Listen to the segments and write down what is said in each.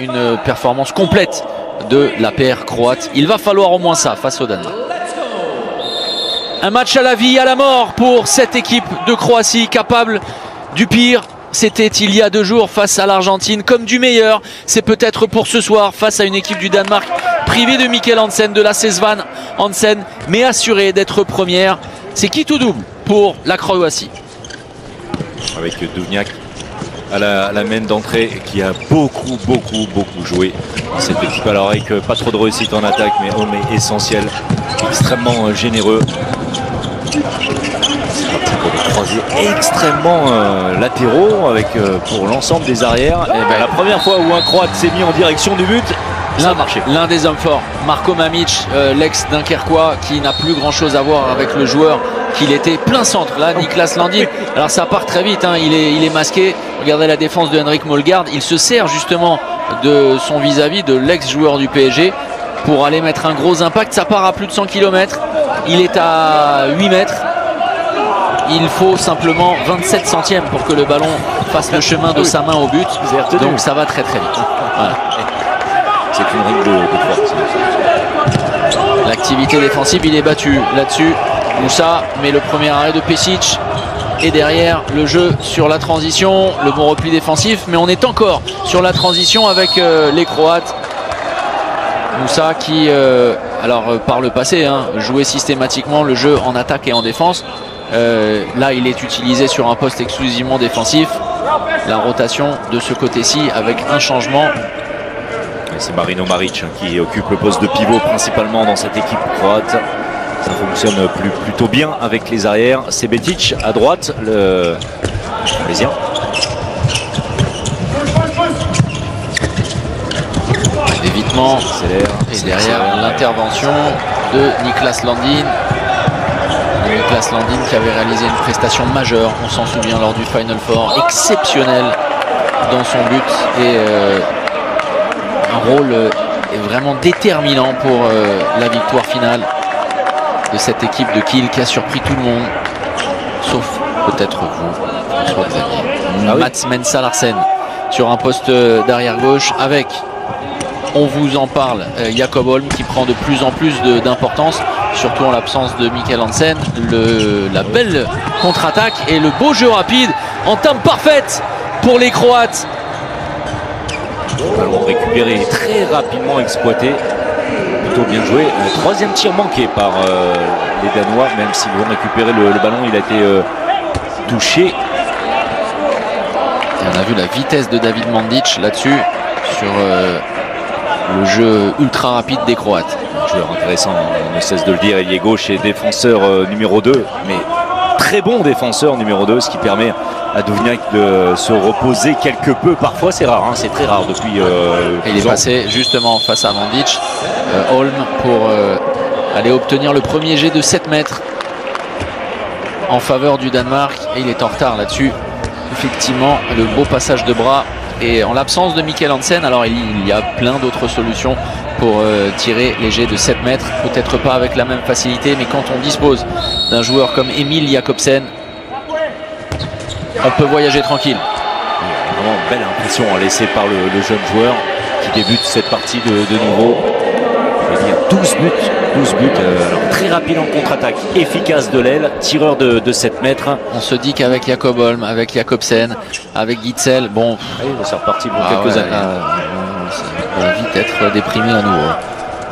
Une performance complète de la paire croate. Il va falloir au moins ça face au Danemark. Un match à la vie, à la mort pour cette équipe de Croatie, capable du pire. C'était il y a 2 jours face à l'Argentine, comme du meilleur. C'est peut-être pour ce soir face à une équipe du Danemark privée de Mikkel Hansen, de la Svan Hansen, mais assurée d'être première. C'est qui tout double pour la Croatie. Avec Duvnjak à la main d'entrée qui a beaucoup joué cette équipe. Alors avec pas trop de réussite en attaque, mais homme essentiel, extrêmement généreux. C'est parti pour des croisés extrêmement latéraux avec pour l'ensemble des arrières. Et ben, la première fois où un Croate s'est mis en direction du but, ça a marché. L'un des hommes forts, Marko Mamić, l'ex-Dunkerquois, qui n'a plus grand chose à voir avec le joueur qu'il était plein centre. Là, Niklas Landin, alors ça part très vite, hein, il est masqué. Regardez la défense de Henrik Molgaard. Il se sert justement de son vis-à-vis, de l'ex-joueur du PSG, pour aller mettre un gros impact. Ça part à plus de 100 km. Il est à 8 mètres. Il faut simplement 27 centièmes pour que le ballon fasse le chemin de sa main au but. Donc ça va très vite. Voilà. C'est une règle de force. L'activité défensive, il est battu là-dessus. Moussa met le premier arrêt de Pesic. Et derrière, le jeu sur la transition, le bon repli défensif. Mais on est encore sur la transition avec les Croates. Moussa qui, par le passé, hein, jouait systématiquement le jeu en attaque et en défense. Là, il est utilisé sur un poste exclusivement défensif. La rotation de ce côté-ci avec un changement. C'est Marino Maric qui occupe le poste de pivot principalement dans cette équipe croate. Ça fonctionne plutôt bien avec les arrières. C'est Betic à droite, le Parisien. L'évitement et derrière l'intervention de Niklas Landin. Niklas Landin qui avait réalisé une prestation majeure, on s'en souvient, lors du Final Four, exceptionnel dans son but et un rôle vraiment déterminant pour la victoire finale de cette équipe de Kiel qui a surpris tout le monde, sauf peut-être vous, François Xavier. Mats Mensah Larsen sur un poste d'arrière gauche avec, on vous en parle, Jakob Holm qui prend de plus en plus d'importance, surtout en l'absence de Mikkel Hansen. La belle contre-attaque et le beau jeu rapide, entame parfaite pour les Croates. Ballon récupéré et très rapidement exploité. Plutôt bien joué. Troisième tir manqué par les Danois, même s'ils vont récupérer le ballon, il a été touché. Et on a vu la vitesse de David Mandic là-dessus, sur le jeu ultra rapide des Croates. Un joueur intéressant, on ne cesse de le dire, ailier gauche et défenseur numéro 2, mais très bon défenseur numéro 2, ce qui permet à Duvnjak de se reposer quelque peu. Parfois c'est rare, hein, c'est très rare depuis il est passé justement face à Mandic, Holm, pour aller obtenir le premier jet de 7 mètres en faveur du Danemark, et il est en retard là-dessus. Effectivement, le beau passage de bras, et en l'absence de Mikkel Hansen, alors il y a plein d'autres solutions pour tirer les jets de 7 mètres, peut-être pas avec la même facilité, mais quand on dispose d'un joueur comme Emil Jakobsen, on peut voyager tranquille. Vraiment belle impression laissée par le jeune joueur qui débute cette partie de nouveau. Il y a 12 buts, alors très rapide en contre-attaque, efficace de l'aile, tireur de 7 mètres. On se dit qu'avec Jakob Holm, avec Jakobsen, avec Gitzel, bon, c'est reparti pour quelques années. Ça va vite être déprimé à nouveau.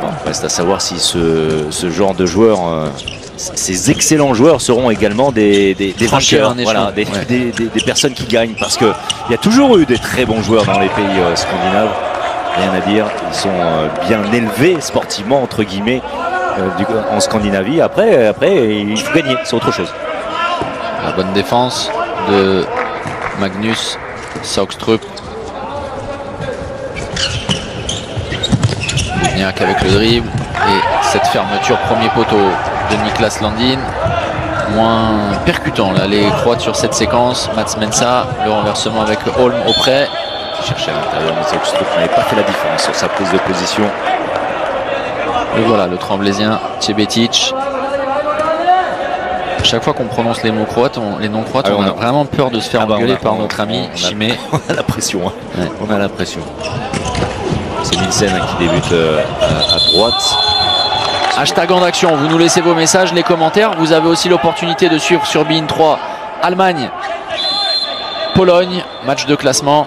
Bon, reste à savoir si ce genre de joueurs, ces excellents joueurs, seront également des vainqueurs, voilà, des personnes qui gagnent, parce qu'il y a toujours eu des très bons joueurs dans les pays scandinaves. Rien à dire, ils sont bien élevés sportivement entre guillemets en Scandinavie. Après il faut gagner, c'est autre chose. La bonne défense de Magnus Saugstrup. Duvnjak avec le dribble et cette fermeture premier poteau de Niklas Landin. Moins percutant là les Croates sur cette séquence. Mats Mensah, le renversement avec Holm auprès. Chercher à l'intérieur, mais Saugstrup n'avait pas fait la différence sur sa prise de position. Et voilà le Tremblésien Čebetic. Chaque fois qu'on prononce les mots croates, les noms croates, on a vraiment peur de se faire engueuler par notre ami Chimé. On a la pression, hein. Ouais. On a la pression. C'est Nielsen qui débute à droite. Hashtag en action, vous nous laissez vos messages, les commentaires. Vous avez aussi l'opportunité de suivre sur beIN 3 Allemagne, Pologne, match de classement.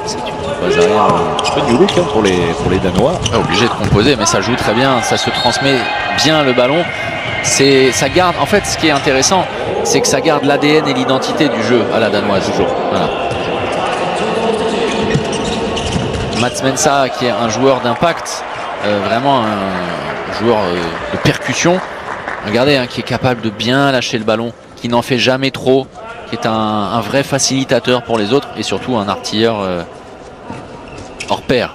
C'est une base arrière un petit peu de new look pour les Danois. Obligé de composer, mais ça joue très bien, ça se transmet bien le ballon. Ça garde, en fait, ce qui est intéressant, c'est que ça garde l'ADN et l'identité du jeu à la danoise. Toujours. Voilà. Mats Mensa, qui est un joueur d'impact, vraiment un joueur de percussion. Regardez, hein, qui est capable de bien lâcher le ballon, qui n'en fait jamais trop, qui est un vrai facilitateur pour les autres et surtout un artilleur hors pair.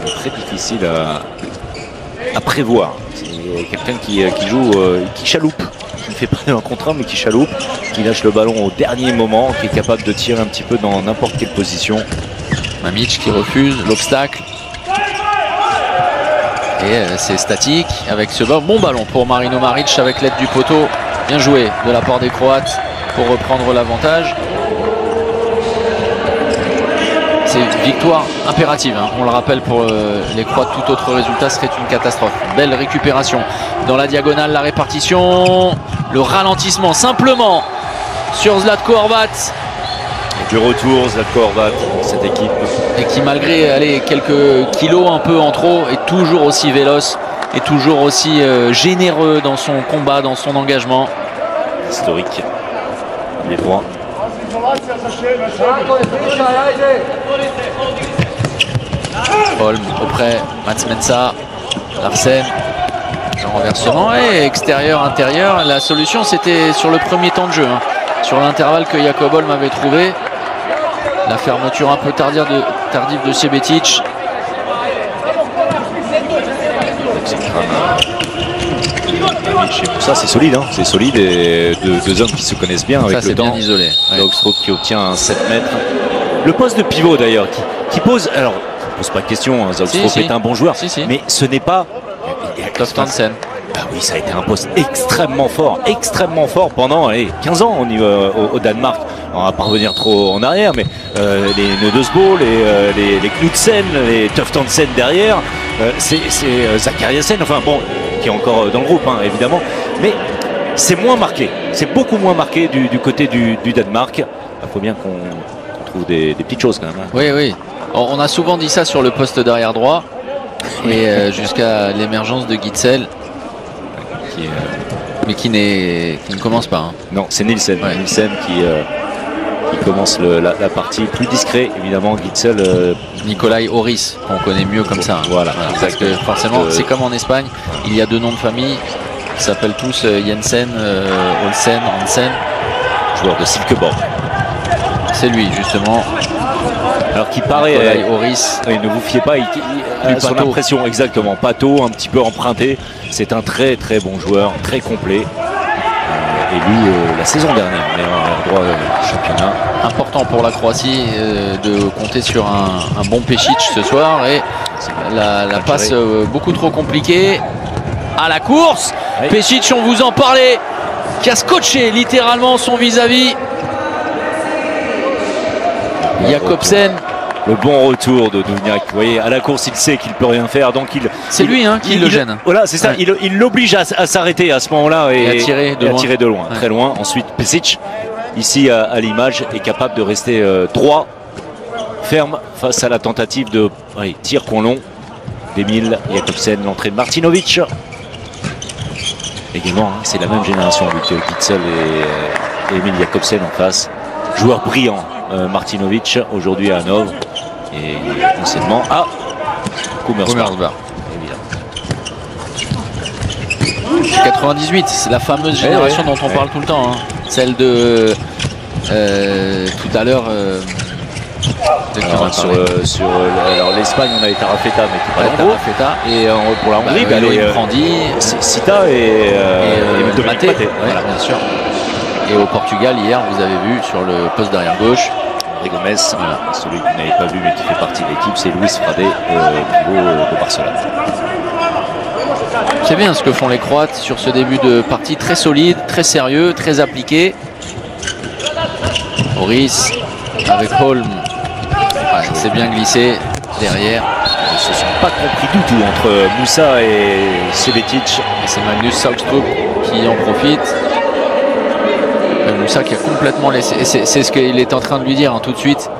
C'est très difficile à prévoir. C'est quelqu'un qui joue, qui chaloupe, qui ne fait pas un contre un, mais qui chaloupe, qui lâche le ballon au dernier moment, qui est capable de tirer un petit peu dans n'importe quelle position. Mamic qui refuse l'obstacle. Et c'est statique avec ce bon ballon pour Marino Maric avec l'aide du poteau. Bien joué de la part des Croates pour reprendre l'avantage. C'est une victoire impérative, hein. On le rappelle, pour les Croates, tout autre résultat serait une catastrophe. Belle récupération dans la diagonale, la répartition, le ralentissement simplement sur Zlatko Horvat. Du retour, Zlatko Horvat, cette équipe. Et qui, malgré quelques kilos un peu en trop, est toujours aussi véloce et toujours aussi généreux dans son combat, dans son engagement. Historique. Les points. Holm auprès, Mats Mensa, Larsen. Le renversement et extérieur, intérieur. La solution, c'était sur le premier temps de jeu, hein. Sur l'intervalle que Jakob Holm avait trouvé. La fermeture un peu tardive de Sebetic. Ça c'est solide, hein. C'est solide et deux hommes qui se connaissent bien avec ça, le temps. Bien isolé. Ouais. Hogstrup qui obtient un 7 mètres. Le poste de pivot d'ailleurs qui pose, alors il pose pas de question, hein. Hogstrup est un bon joueur, mais ce n'est pas Toftansen. Ah oui, ça a été un poste extrêmement fort pendant 15 ans au Danemark. On va pas revenir trop en arrière, mais les Nødesbo, les Knudsen, les Toftansen derrière, c'est Zakariasen, enfin bon, qui est encore dans le groupe, hein, évidemment, mais c'est moins marqué, c'est beaucoup moins marqué du côté du Danemark. Il faut bien qu'on trouve des petites choses quand même, hein. Oui, oui. On a souvent dit ça sur le poste d'arrière droit, et jusqu'à l'émergence de Gitzel. Mais qui ne commence pas, hein. Non, c'est Nielsen, ouais. Nielsen qui commence la partie plus discret, évidemment. Gitzel, Nikolai Horis, qu'on connaît mieux comme ça, hein. Voilà, parce que forcément c'est comme en Espagne, il y a deux noms de famille qui s'appellent tous Jensen, Olsen, Hansen. Joueur de Silkeborg. C'est lui justement. Alors qui paraît Nikolai Horis. Oui, ne vous fiez pas, il a son impression, exactement, pâteau, un petit peu emprunté. C'est un très très bon joueur, très complet. Élu la saison dernière, meilleur droit championnat. Important pour la Croatie de compter sur un bon Pešić ce soir. Et la passe beaucoup trop compliquée. À la course, oui. Pešić, on vous en parlait, qui a scotché littéralement son vis-à-vis. Jakobsen. Le bon retour de Duvniak. Vous voyez, à la course, il sait qu'il ne peut rien faire. Donc c'est lui qui le gêne. Voilà, c'est ça. Ouais. Il l'oblige à s'arrêter à ce moment-là et à tirer de loin. Ouais. Très loin. Ensuite, Pešić, ici à l'image, est capable de rester droit, ferme, face à la tentative de tir coin long d'Emil Jakobsen. L'entrée de Martinovic. Également, hein, c'est la même génération avec Gitzel et Emil Jakobsen en face. Joueur brillant. Martinovic aujourd'hui à Hanovre et anciennement à Kummersbach. 98, c'est la fameuse génération dont on parle tout le temps, hein. Celle de tout à l'heure. Alors l'Espagne, on a été Tarafeta, mais qui pas Tarafeta. Et pour la Hongrie, Sita et Dominic Maté. Voilà, bien sûr. Et au Portugal, hier, vous avez vu sur le poste d'arrière gauche, Gomez, voilà. Celui que vous n'avez pas vu mais qui fait partie de l'équipe, c'est Luis Frade, pivot de Barcelone. C'est bien ce que font les Croates sur ce début de partie, très solide, très sérieux, très appliqué. Horis avec Holm Ouais, c'est bien glissé derrière. Ils ne se sont pas compris du tout entre Moussa et Sebetic. Et c'est Magnus Saugstrup qui en profite. Moussa qui a complètement laissé. C'est ce qu'il est en train de lui dire hein, tout de suite.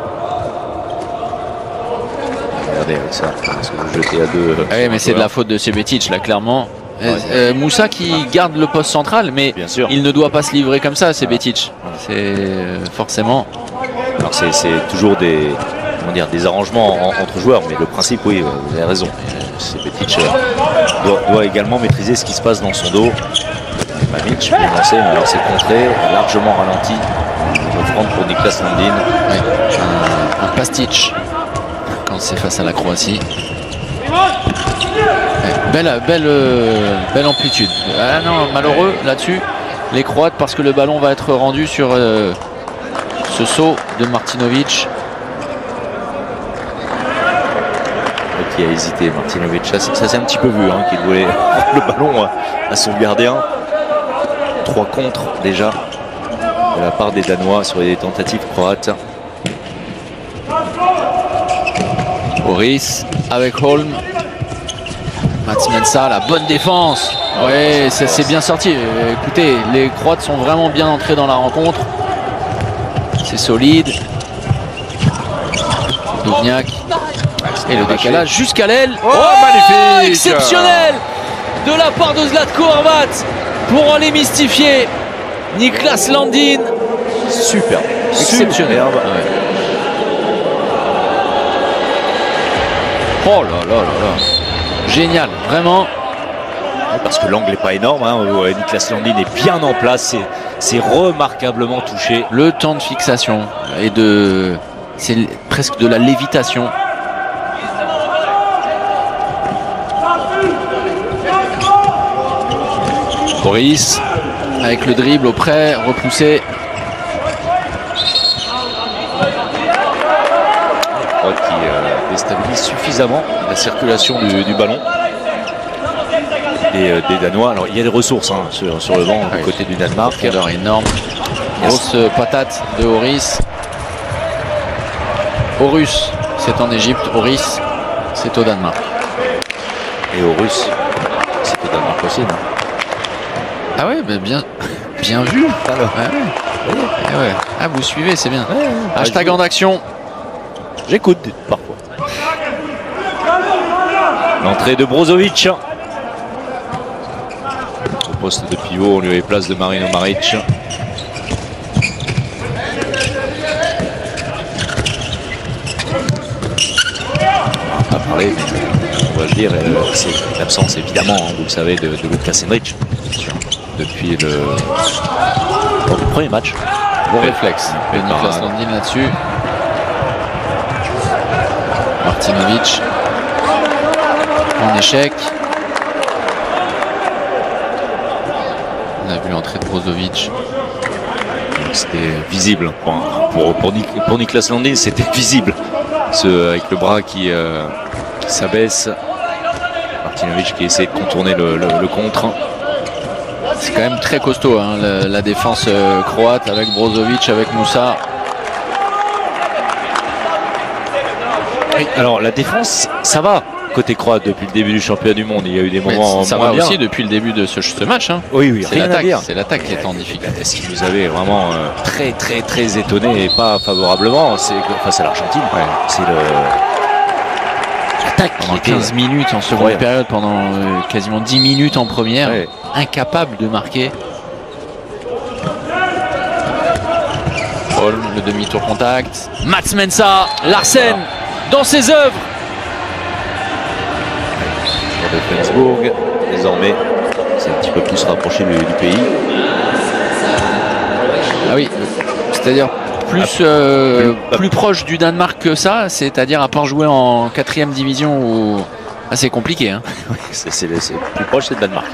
Regardez avec ça, parce que vous jetez à deux. Oui, mais c'est de la faute de Sebetic là clairement. Moussa qui garde le poste central, mais il ne doit pas se livrer comme ça, Sebetic. C'est forcément. Alors c'est toujours des arrangements entre joueurs, mais le principe, oui, vous avez raison. Sebetic doit également maîtriser ce qui se passe dans son dos. Mamic bien lancé, mais alors c'est contré, largement ralenti. Il va prendre pour Niklas Landin. Oui. Un pastiche quand c'est face à la Croatie. Belle amplitude. Ah non, malheureux là-dessus, les Croates, parce que le ballon va être rendu sur ce saut de Martinovic. Qui a hésité, Martinovic. Ça s'est un petit peu vu, hein, qu'il voulait prendre le ballon à son gardien. 3 contre déjà de la part des Danois sur les tentatives croates. Boris avec Holm. Mats Mensa, la bonne défense. Oui, c'est bien sorti. Écoutez, les Croates sont vraiment bien entrés dans la rencontre. C'est solide. Duvniak. Et le décalage jusqu'à l'aile. Oh, magnifique! Exceptionnel de la part de Zlatko Horvat pour aller mystifier Niklas Landin. Super. Exceptionnel. Ouais. Oh là là là là. Génial, vraiment. Parce que l'angle n'est pas énorme. Hein. Niklas Landin est bien en place. C'est remarquablement touché. Le temps de fixation et c'est presque de la lévitation. Boris avec le dribble auprès, repoussé. Qui déstabilise suffisamment la circulation du ballon et des Danois. Alors il y a des ressources hein, sur le banc du côté du Danemark. Alors énorme. Grosse patate de Horis. Horus, c'est en Égypte. Horis, c'est au Danemark. Et Horus, c'est au Danemark aussi, non? Ah ouais, bah bien vu. Alors. Ouais. Ah, vous suivez, c'est bien. Hashtag en action. J'écoute parfois. L'entrée de Brozovic. Au poste de pivot, on lui avait place de Marino Maric. On va pas parler, mais on va le dire, c'est l'absence évidemment, hein, vous le savez, de Luka Senric. Depuis le premier match. Bon réflexe. Niklas Landin là-dessus. Martinovic en échec. On a vu l'entrée de Brozovic. C'était visible pour Niklas Landin, c'était visible. Avec le bras qui s'abaisse. Martinovic qui essaie de contourner le contre. C'est quand même très costaud hein, la défense croate avec Brozovic, avec Moussa. Oui, alors la défense, ça va côté croate depuis le début du championnat du monde. Il y a eu des moments ça va aussi depuis le début de ce match. Hein. Oui, c'est l'attaque qui est en difficulté. Ce qui nous avait vraiment très étonné et pas favorablement, c'est face à l'Argentine. Ouais. C'est l'attaque pendant 15 minutes en seconde période, pendant quasiment 10 minutes en première, incapable de marquer. Holm, le demi-tour contact. Mats Mensa, Larsen dans ses œuvres. De Flensburg, désormais, c'est un petit peu plus rapproché du pays. Ah oui, c'est-à-dire plus proche du Danemark que ça, c'est-à-dire à part jouer en 4e division où c'est compliqué. Hein. C'est plus proche, c'est le Danemark.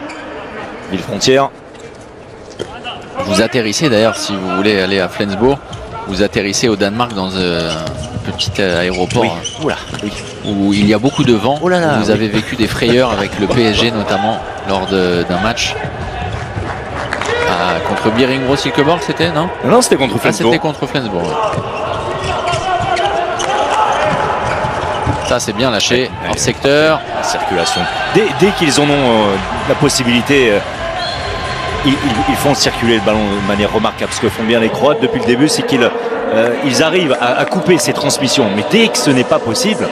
Ville-frontière. Vous atterrissez d'ailleurs, si vous voulez aller à Flensburg, vous atterrissez au Danemark dans un petit aéroport où il y a beaucoup de vent. Vous avez vécu des frayeurs avec le PSG notamment lors d'un match contre Bjerringbro Silkeborg, c'était non? Non, c'était contre Flensburg. C'était contre Flensburg. Ça c'est bien lâché, hors secteur. La circulation. Dès qu'ils en ont la possibilité, ils font circuler le ballon de manière remarquable. Ce que font bien les Croates depuis le début, c'est qu'ils arrivent à couper ces transmissions. Mais dès que ce n'est pas possible,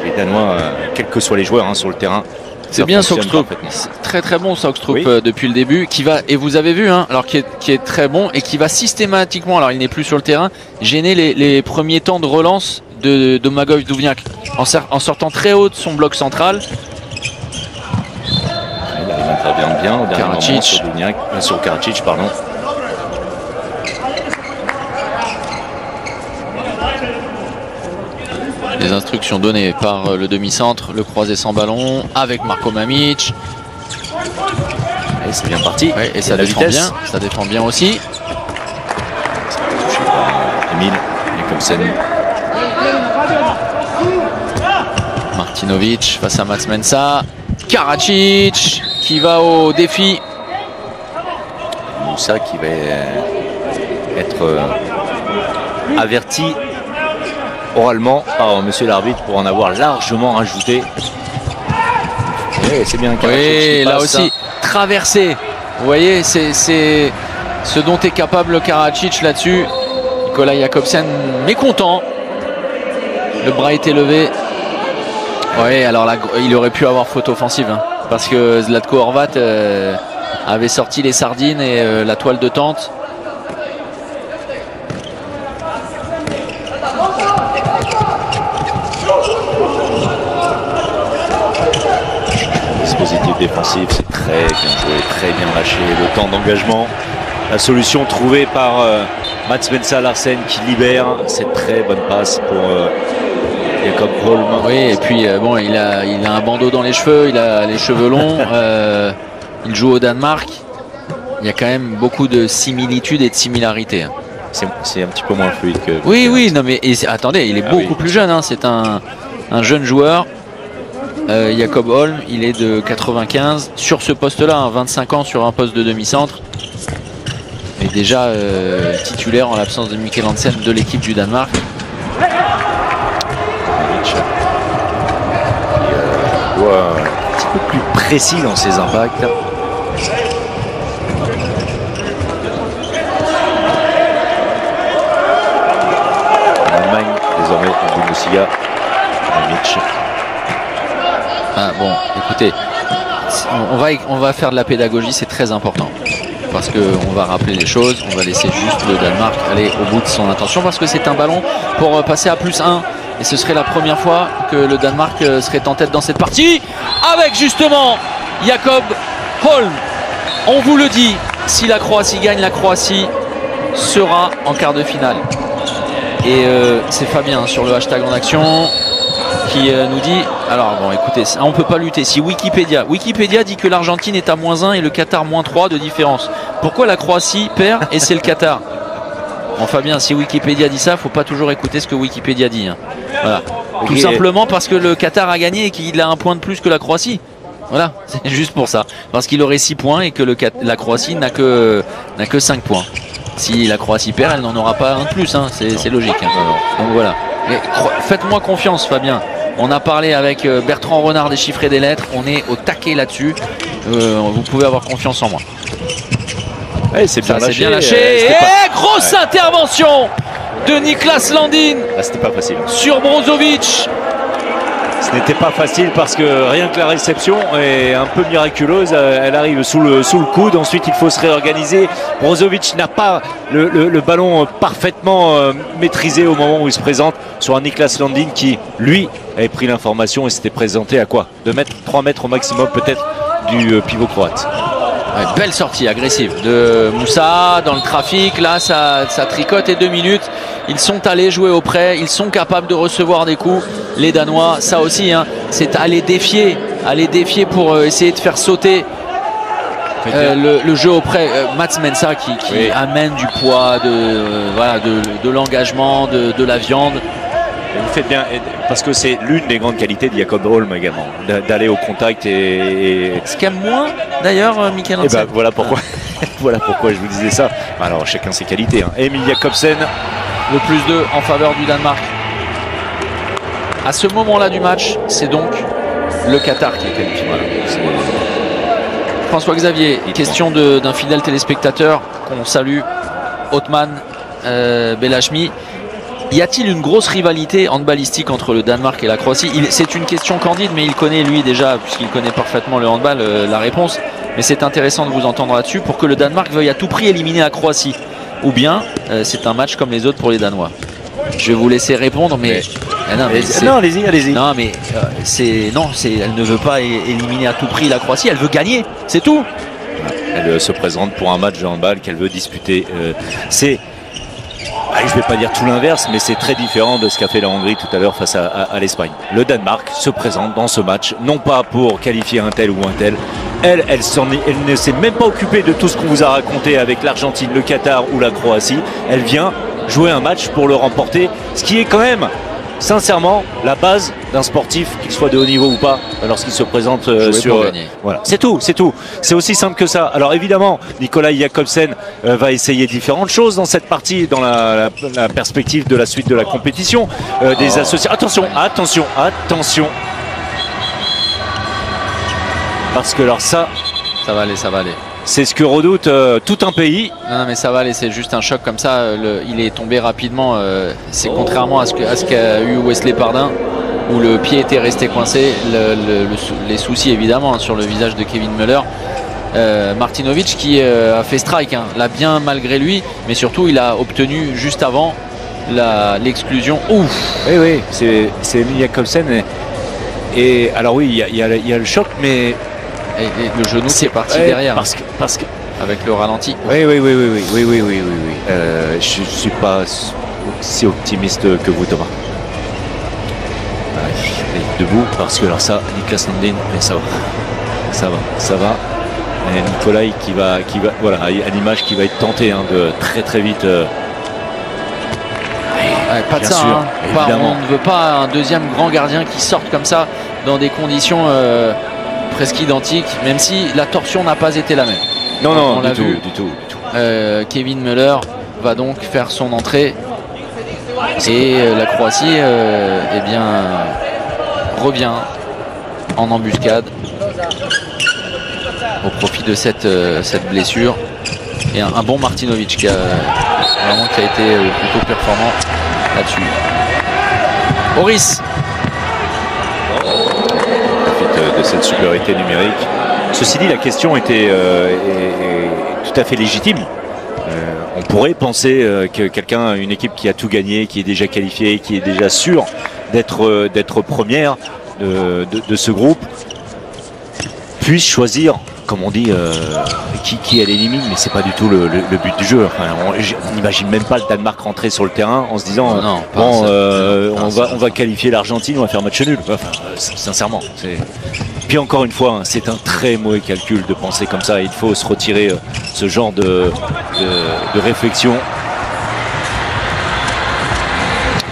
les Danois, quels que soient les joueurs sur le terrain, c'est bien Saugstrup, très très bon Saugstrup depuis le début, qui va, et vous avez vu, alors qui est très bon et qui va systématiquement, alors il n'est plus sur le terrain, gêner les premiers temps de relance de Domagoj Duvnjak en sortant très haut de son bloc central. Il intervient bien au dernier moment sur Duvnjak, sur Karadzic, pardon. Les instructions données par le demi-centre, le croisé sans ballon avec Marko Mamić. Et c'est bien parti. Ouais, et ça défend bien. Ça défend bien aussi. Emil Jakobsen. Martinovic face à Mats Mensa. Karadzic qui va au défi. Moussa qui va être averti oralement par monsieur l'arbitre pour en avoir largement rajouté. C'est bien. Oui, là aussi traversé. Vous voyez, c'est ce dont est capable Karadzic là-dessus. Nikolai Jakobsen mécontent. Le bras était levé. Oui, alors là, il aurait pu avoir faute offensive, parce que Zlatko Horvat avait sorti les sardines et la toile de tente. Défensif, c'est très bien joué, très bien lâché, le temps d'engagement, la solution trouvée par Mats Mensa Larsen qui libère, cette très bonne passe pour Jakob Holm. Oui, et puis bon, il a un bandeau dans les cheveux, il a les cheveux longs, il joue au Danemark, il y a quand même beaucoup de similitudes et de similarités. C'est un petit peu moins fluide que... Oui, non mais attendez, il est beaucoup plus jeune, c'est un jeune joueur. Jakob Holm, il est de 95 sur ce poste-là, 25 ans sur un poste de demi-centre, et déjà titulaire en l'absence de Mikkel Hansen de l'équipe du Danemark. Il doit un petit peu plus précis dans ses impacts. En Allemagne, désormais, en Bundesliga, bon, écoutez, on va faire de la pédagogie, c'est très important. Parce qu'on va rappeler les choses, on va laisser juste le Danemark aller au bout de son intention. Parce que c'est un ballon pour passer à +1. Et ce serait la première fois que le Danemark serait en tête dans cette partie. Avec justement Jakob Holm. On vous le dit, si la Croatie gagne, la Croatie sera en quart de finale. Et c'est Fabien sur le hashtag en action qui nous dit, alors bon écoutez, on ne peut pas lutter. Si Wikipédia dit que l'Argentine est à -1 et le Qatar -3 de différence, pourquoi la Croatie perd et c'est le Qatar? Bon Fabien, si Wikipédia dit ça, faut pas toujours écouter ce que Wikipédia dit. Voilà. Tout simplement parce que le Qatar a gagné et qu'il a un point de plus que la Croatie. Voilà, c'est juste pour ça. Parce qu'il aurait 6 points et que la Croatie n'a que 5 points. Si la Croatie perd, elle n'en aura pas un de plus, c'est logique. Donc voilà. Faites-moi confiance Fabien. On a parlé avec Bertrand Renard des chiffres et des lettres. On est au taquet là-dessus. Vous pouvez avoir confiance en moi. Ouais, c'est bien lâché. Et grosse intervention de Niklas Landin. C'était pas facile. Sur Brozovic. Ce n'était pas facile parce que rien que la réception est un peu miraculeuse. Elle arrive sous le coude. Ensuite, il faut se réorganiser. Brozovic n'a pas le ballon parfaitement maîtrisé au moment où il se présente sur un Niklas Landin qui, lui, avait pris l'information et s'était présenté à quoi 2 mètres, 3 mètres au maximum peut-être du pivot croate. Ouais, belle sortie agressive de Moussa dans le trafic. Là, ça tricote et 2 minutes. Ils sont allés jouer au près. Ils sont capables de recevoir des coups. Les Danois, ça aussi, c'est aller défier pour essayer de faire sauter le jeu au près. Mats Mensa qui amène du poids, de l'engagement, de la viande. Et vous faites bien, parce que c'est l'une des grandes qualités de Jakob Holm également, d'aller au contact et... Ce qu'aime moins d'ailleurs Mikkel Hansen. Voilà pourquoi, voilà pourquoi je vous disais ça. Alors chacun ses qualités. Emil Jakobsen. Le +2 en faveur du Danemark. À ce moment-là du match, c'est donc le Qatar qui est qualifié. Voilà. François-Xavier, question d'un fidèle téléspectateur qu'on salue, Othman Belachmi. Y a-t-il une grosse rivalité handballistique entre le Danemark et la Croatie? C'est une question candide, mais il connaît lui déjà, puisqu'il connaît parfaitement le handball, la réponse. Mais c'est intéressant de vous entendre là-dessus pour que le Danemark veuille à tout prix éliminer la Croatie. Ou bien c'est un match comme les autres pour les Danois. Je vais vous laisser répondre, mais... non, allez-y, allez-y. Non, mais elle ne veut pas éliminer à tout prix la Croatie, elle veut gagner, c'est tout. Elle se présente pour un match de handball qu'elle veut disputer. Je ne vais pas dire tout l'inverse, mais c'est très différent de ce qu'a fait la Hongrie tout à l'heure face à l'Espagne. Le Danemark se présente dans ce match, non pas pour qualifier un tel ou un tel. Elle ne s'est même pas occupée de tout ce qu'on vous a raconté avec l'Argentine, le Qatar ou la Croatie. Elle vient jouer un match pour le remporter, ce qui est quand même, sincèrement, la base d'un sportif, qu'il soit de haut niveau ou pas, lorsqu'il se présente sur... Voilà, c'est tout, c'est tout. C'est aussi simple que ça. Alors évidemment, Nikolai Jakobsen va essayer différentes choses dans cette partie, dans la perspective de la suite de la compétition. Des associations... Attention. Parce que alors ça va aller. C'est ce que redoute tout un pays. Non, mais ça va aller, c'est juste un choc comme ça. Il est tombé rapidement. C'est contrairement à ce qu'a eu Wesley Pardin, où le pied était resté coincé. Les soucis évidemment sur le visage de Kevin Müller. Martinovic qui a fait strike, l'a bien malgré lui, mais surtout il a obtenu juste avant l'exclusion. Ouf. Oui, c'est Emil Jakobsen. Et alors oui, il y a le choc, mais... Et le genou c'est parti derrière. Parce que avec le ralenti. Oui. Je suis pas aussi optimiste que vous, Thomas. Debout, parce que alors ça, Niklas Landin, mais ça va. Et Nikolai qui va, voilà, à l'image qui va être tenté de très vite. Pas de ça, sûr, on ne veut pas un deuxième grand gardien qui sorte comme ça dans des conditions presque identiques, même si la torsion n'a pas été la même. Non, du tout. Kevin Müller va donc faire son entrée et la Croatie revient en embuscade au profit de cette blessure. Et un bon Martinovic qui a été plutôt performant là-dessus. Horis de cette supériorité numérique. Ceci dit, la question était est tout à fait légitime. On pourrait penser que une équipe qui a tout gagné, qui est déjà qualifiée, qui est déjà sûre d'être première de ce groupe, puisse choisir, comme on dit, qui elle élimine, mais c'est pas du tout le but du jeu. Enfin, on n'imagine même pas le Danemark rentrer sur le terrain en se disant on va qualifier l'Argentine, on va faire match nul. Enfin, sincèrement, puis encore une fois, c'est un très mauvais calcul de penser comme ça. Il faut se retirer ce genre de réflexion.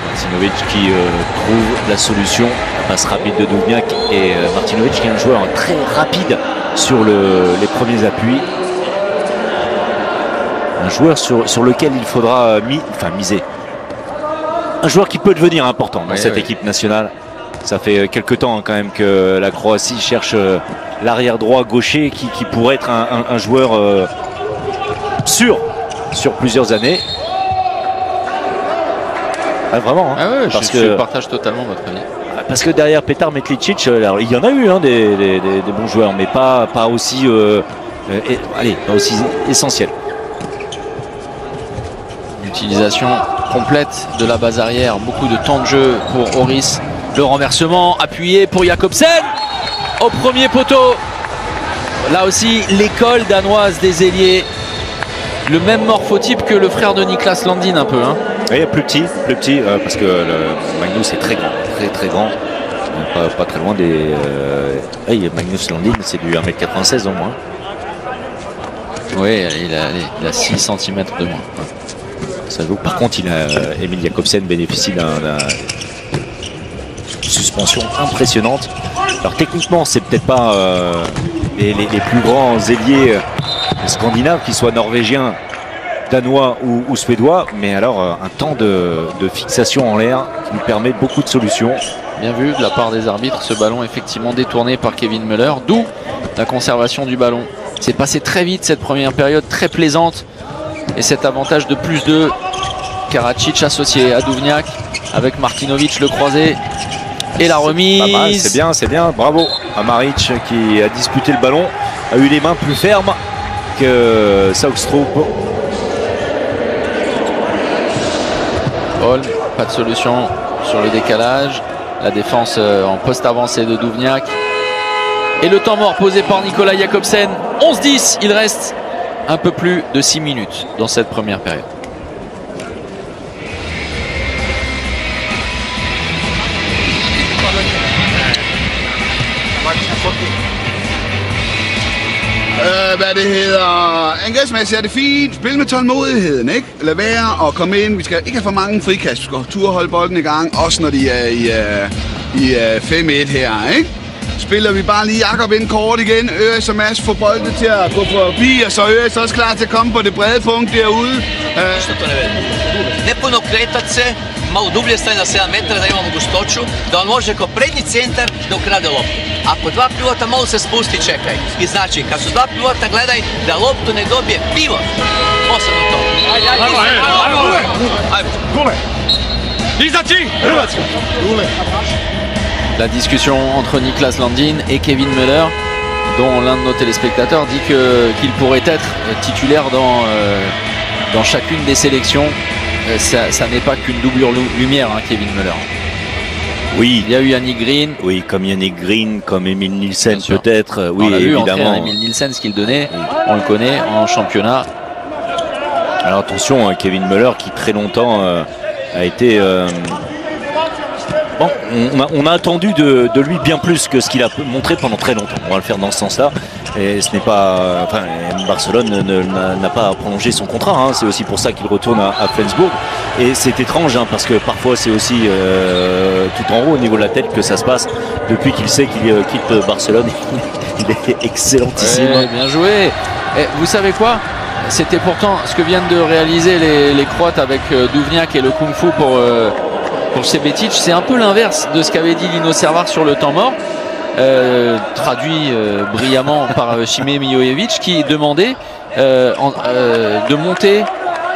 Martinovic qui trouve la solution, la passe rapide de Dubniak, et Martinovic qui est un joueur très rapide sur les premiers appuis. Un joueur sur lequel il faudra miser. Un joueur qui peut devenir important dans cette équipe nationale. Ça fait quelques temps quand même que la Croatie cherche l'arrière droit gaucher qui pourrait être un joueur sûr sur plusieurs années. Vraiment. Je partage totalement votre avis. Parce que derrière Petar Metlicic, il y en a eu des bons joueurs, mais pas aussi aussi essentiel. Utilisation complète de la base arrière, beaucoup de temps de jeu pour Horis. Le renversement appuyé pour Jakobsen au premier poteau. Là aussi, l'école danoise des ailiers. Le même morphotype que le frère de Niklas Landin un peu. Oui, plus petit, parce que Magnus est très grand. Pas très loin des... Magnus Landin, c'est du 1m96 au moins. Oui, il a 6 cm de moins. Ça joue. Par contre, Emil Jakobsen bénéficie d'une suspension impressionnante. Alors techniquement, c'est peut-être pas les plus grands ailiers scandinaves, qu'ils soient norvégiens danois ou suédois, mais alors un temps de fixation en l'air qui nous permet beaucoup de solutions. Bien vu de la part des arbitres, ce ballon effectivement détourné par Kevin Müller, d'où la conservation du ballon. C'est passé très vite cette première période, très plaisante, et cet avantage de +2. Karadzic associé à Duvniak avec Martinovic le croisé et la remise. C'est bien, bravo à Maric qui a disputé le ballon, a eu les mains plus fermes que Saugstrup. Holm, pas de solution sur le décalage. La défense en poste avancé de Duvniak. Et le temps mort posé par Nicolas Jakobsen. 11-10, il reste un peu plus de 6 minutes dans cette première période. Hvad det hedder, angrebsmæssigt er det fint. Spil med tålmodigheden, ikke? Lad være at komme ind. Vi skal ikke have for mange frikast. Vi skal turde holde bolden i gang, også når de er i 5-1 her, ikke? Spiller vi bare lige Jakob ind kort igen. Øres og Mads får bolden til at gå forbi, og så Øres også klar til at komme på det brede punkt derude. Ne puno kretat se, malo dublje staje na 7 metara da imamo gustoću, da on može kao prednji centar da ukrade loptu. Ako dva pivota malo se spusti, čekaj. I znači, kad su dva pivota, gledaj da loptu ne dobije pivot. Posebno to. La discussion entre Niklas Landin et Kevin Müller, dont l'un de nos téléspectateurs dit qu'il pourrait être titulaire dans chacune des sélections. Ça n'est pas qu'une doublure lumière, hein, Kevin Müller. Oui. Il y a eu Yannick Green. Oui, comme Yannick Green, comme Emil Nielsen peut-être. Oui, on a évidemment. vu Emil Nielsen, ce qu'il donnait, on le connaît en championnat. Alors attention, Kevin Müller qui très longtemps a été... Bon, on a attendu de lui bien plus que ce qu'il a montré pendant très longtemps. On va le faire dans ce sens-là. Et ce n'est pas... Enfin, Barcelone n'a pas prolongé son contrat. Hein. C'est aussi pour ça qu'il retourne à Flensburg. Et c'est étrange, hein, parce que parfois c'est aussi tout en haut au niveau de la tête que ça se passe. Depuis qu'il sait qu'il quitte Barcelone, il est excellentissime. Ouais, bien joué. Et vous savez quoi? C'était pourtant ce que viennent de réaliser les Croates avec Duvniak et le Kung Fu pour Šebetic. C'est un peu l'inverse de ce qu'avait dit Lino Cervar sur le temps mort, traduit brillamment par Šime Mijojević, qui demandait de monter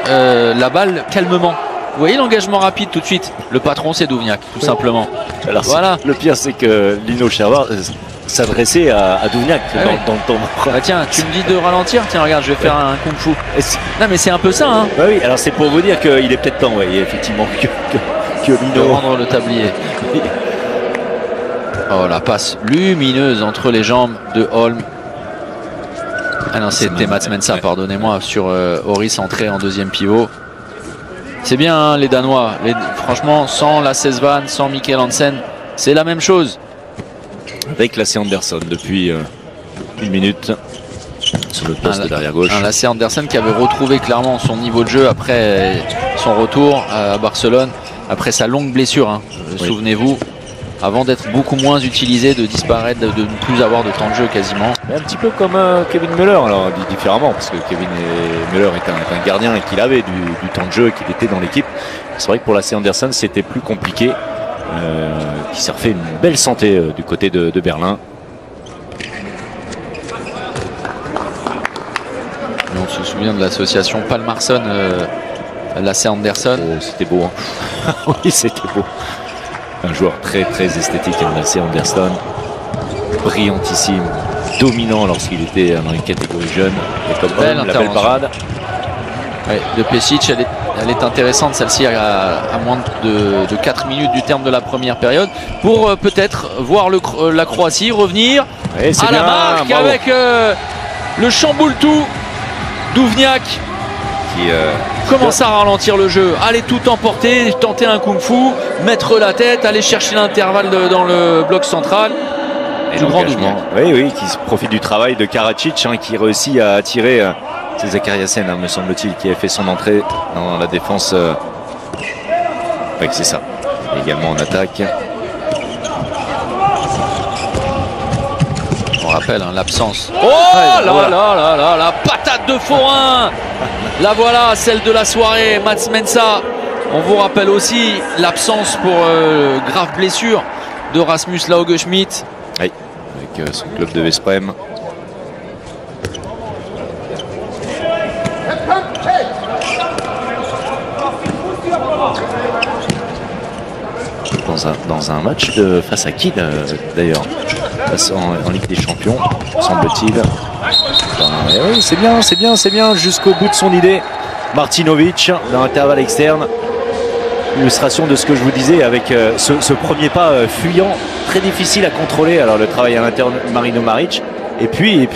la balle calmement. Vous voyez l'engagement rapide tout de suite. Le patron, c'est Duvniak, tout simplement. Alors, voilà. Le pire, c'est que Lino Cervar s'adresser à Duvniak dans le temps mort. Ah tiens, tu me dis de ralentir. Tiens, regarde, je vais faire un Kung Fu. Non, mais c'est un peu ça. Hein. Bah oui, alors c'est pour vous dire qu'il est peut-être temps, effectivement, que Lino... de rendre le tablier. Oh, la passe lumineuse entre les jambes de Holm. Ah non, c'était Mats Mensa, pardonnez-moi, sur Horis entré en deuxième pivot. C'est bien, hein, les Danois. Franchement, sans Lasse Svan, sans Mikkel Hansen, c'est la même chose. Avec Lasse Andersson depuis 1 minute sur le poste de l'arrière gauche. Un Lasse Andersson qui avait retrouvé clairement son niveau de jeu après son retour à Barcelone, après sa longue blessure, hein, oui. Souvenez-vous, avant d'être beaucoup moins utilisé, de disparaître, de ne plus avoir de temps de jeu quasiment. Mais un petit peu comme Kevin Müller, alors différemment, parce que Kevin Müller est un gardien et qu'il avait du temps de jeu, qu'il était dans l'équipe. C'est vrai que pour Lasse Andersson, c'était plus compliqué. Qui s'est refait une belle santé du côté de Berlin. Et on se souvient de l'association Palmarsson Lasse Andersson. Oh, c'était beau, hein. Oui, c'était beau. Un joueur très très esthétique, Lasse Andersson, brillantissime, dominant lorsqu'il était dans les catégories jeunes. Et comme la belle parade. Ouais, de Pesic, elle est intéressante celle-ci à moins de 4 minutes du terme de la première période pour peut-être voir la Croatie revenir à la marque avec le chamboule-tout Duvniak qui commence à ralentir le jeu, aller tout emporter, tenter un kung-fu, mettre la tête, aller chercher l'intervalle dans le bloc central. Et l'engagement, oui, qui profite du travail de Karadzic, hein, qui réussit à attirer... C'est Zakariasen, hein, me semble-t-il, qui a fait son entrée dans la défense. Oui, c'est ça. Également en attaque. On rappelle, hein, l'absence. Oh là là là là, la patate de Forain La voilà, celle de la soirée, Mats Mensa. On vous rappelle aussi l'absence pour grave blessure de Rasmus Lauge-Schmidt. Oui, avec son club de Vesprem. Dans un match face à qui d'ailleurs, en Ligue des Champions, semble-t-il. Oui, c'est bien, jusqu'au bout de son idée. Martinovic dans l'intervalle externe. Illustration de ce que je vous disais avec ce premier pas fuyant, très difficile à contrôler. Alors le travail à l'interne, Marino Maric. Et puis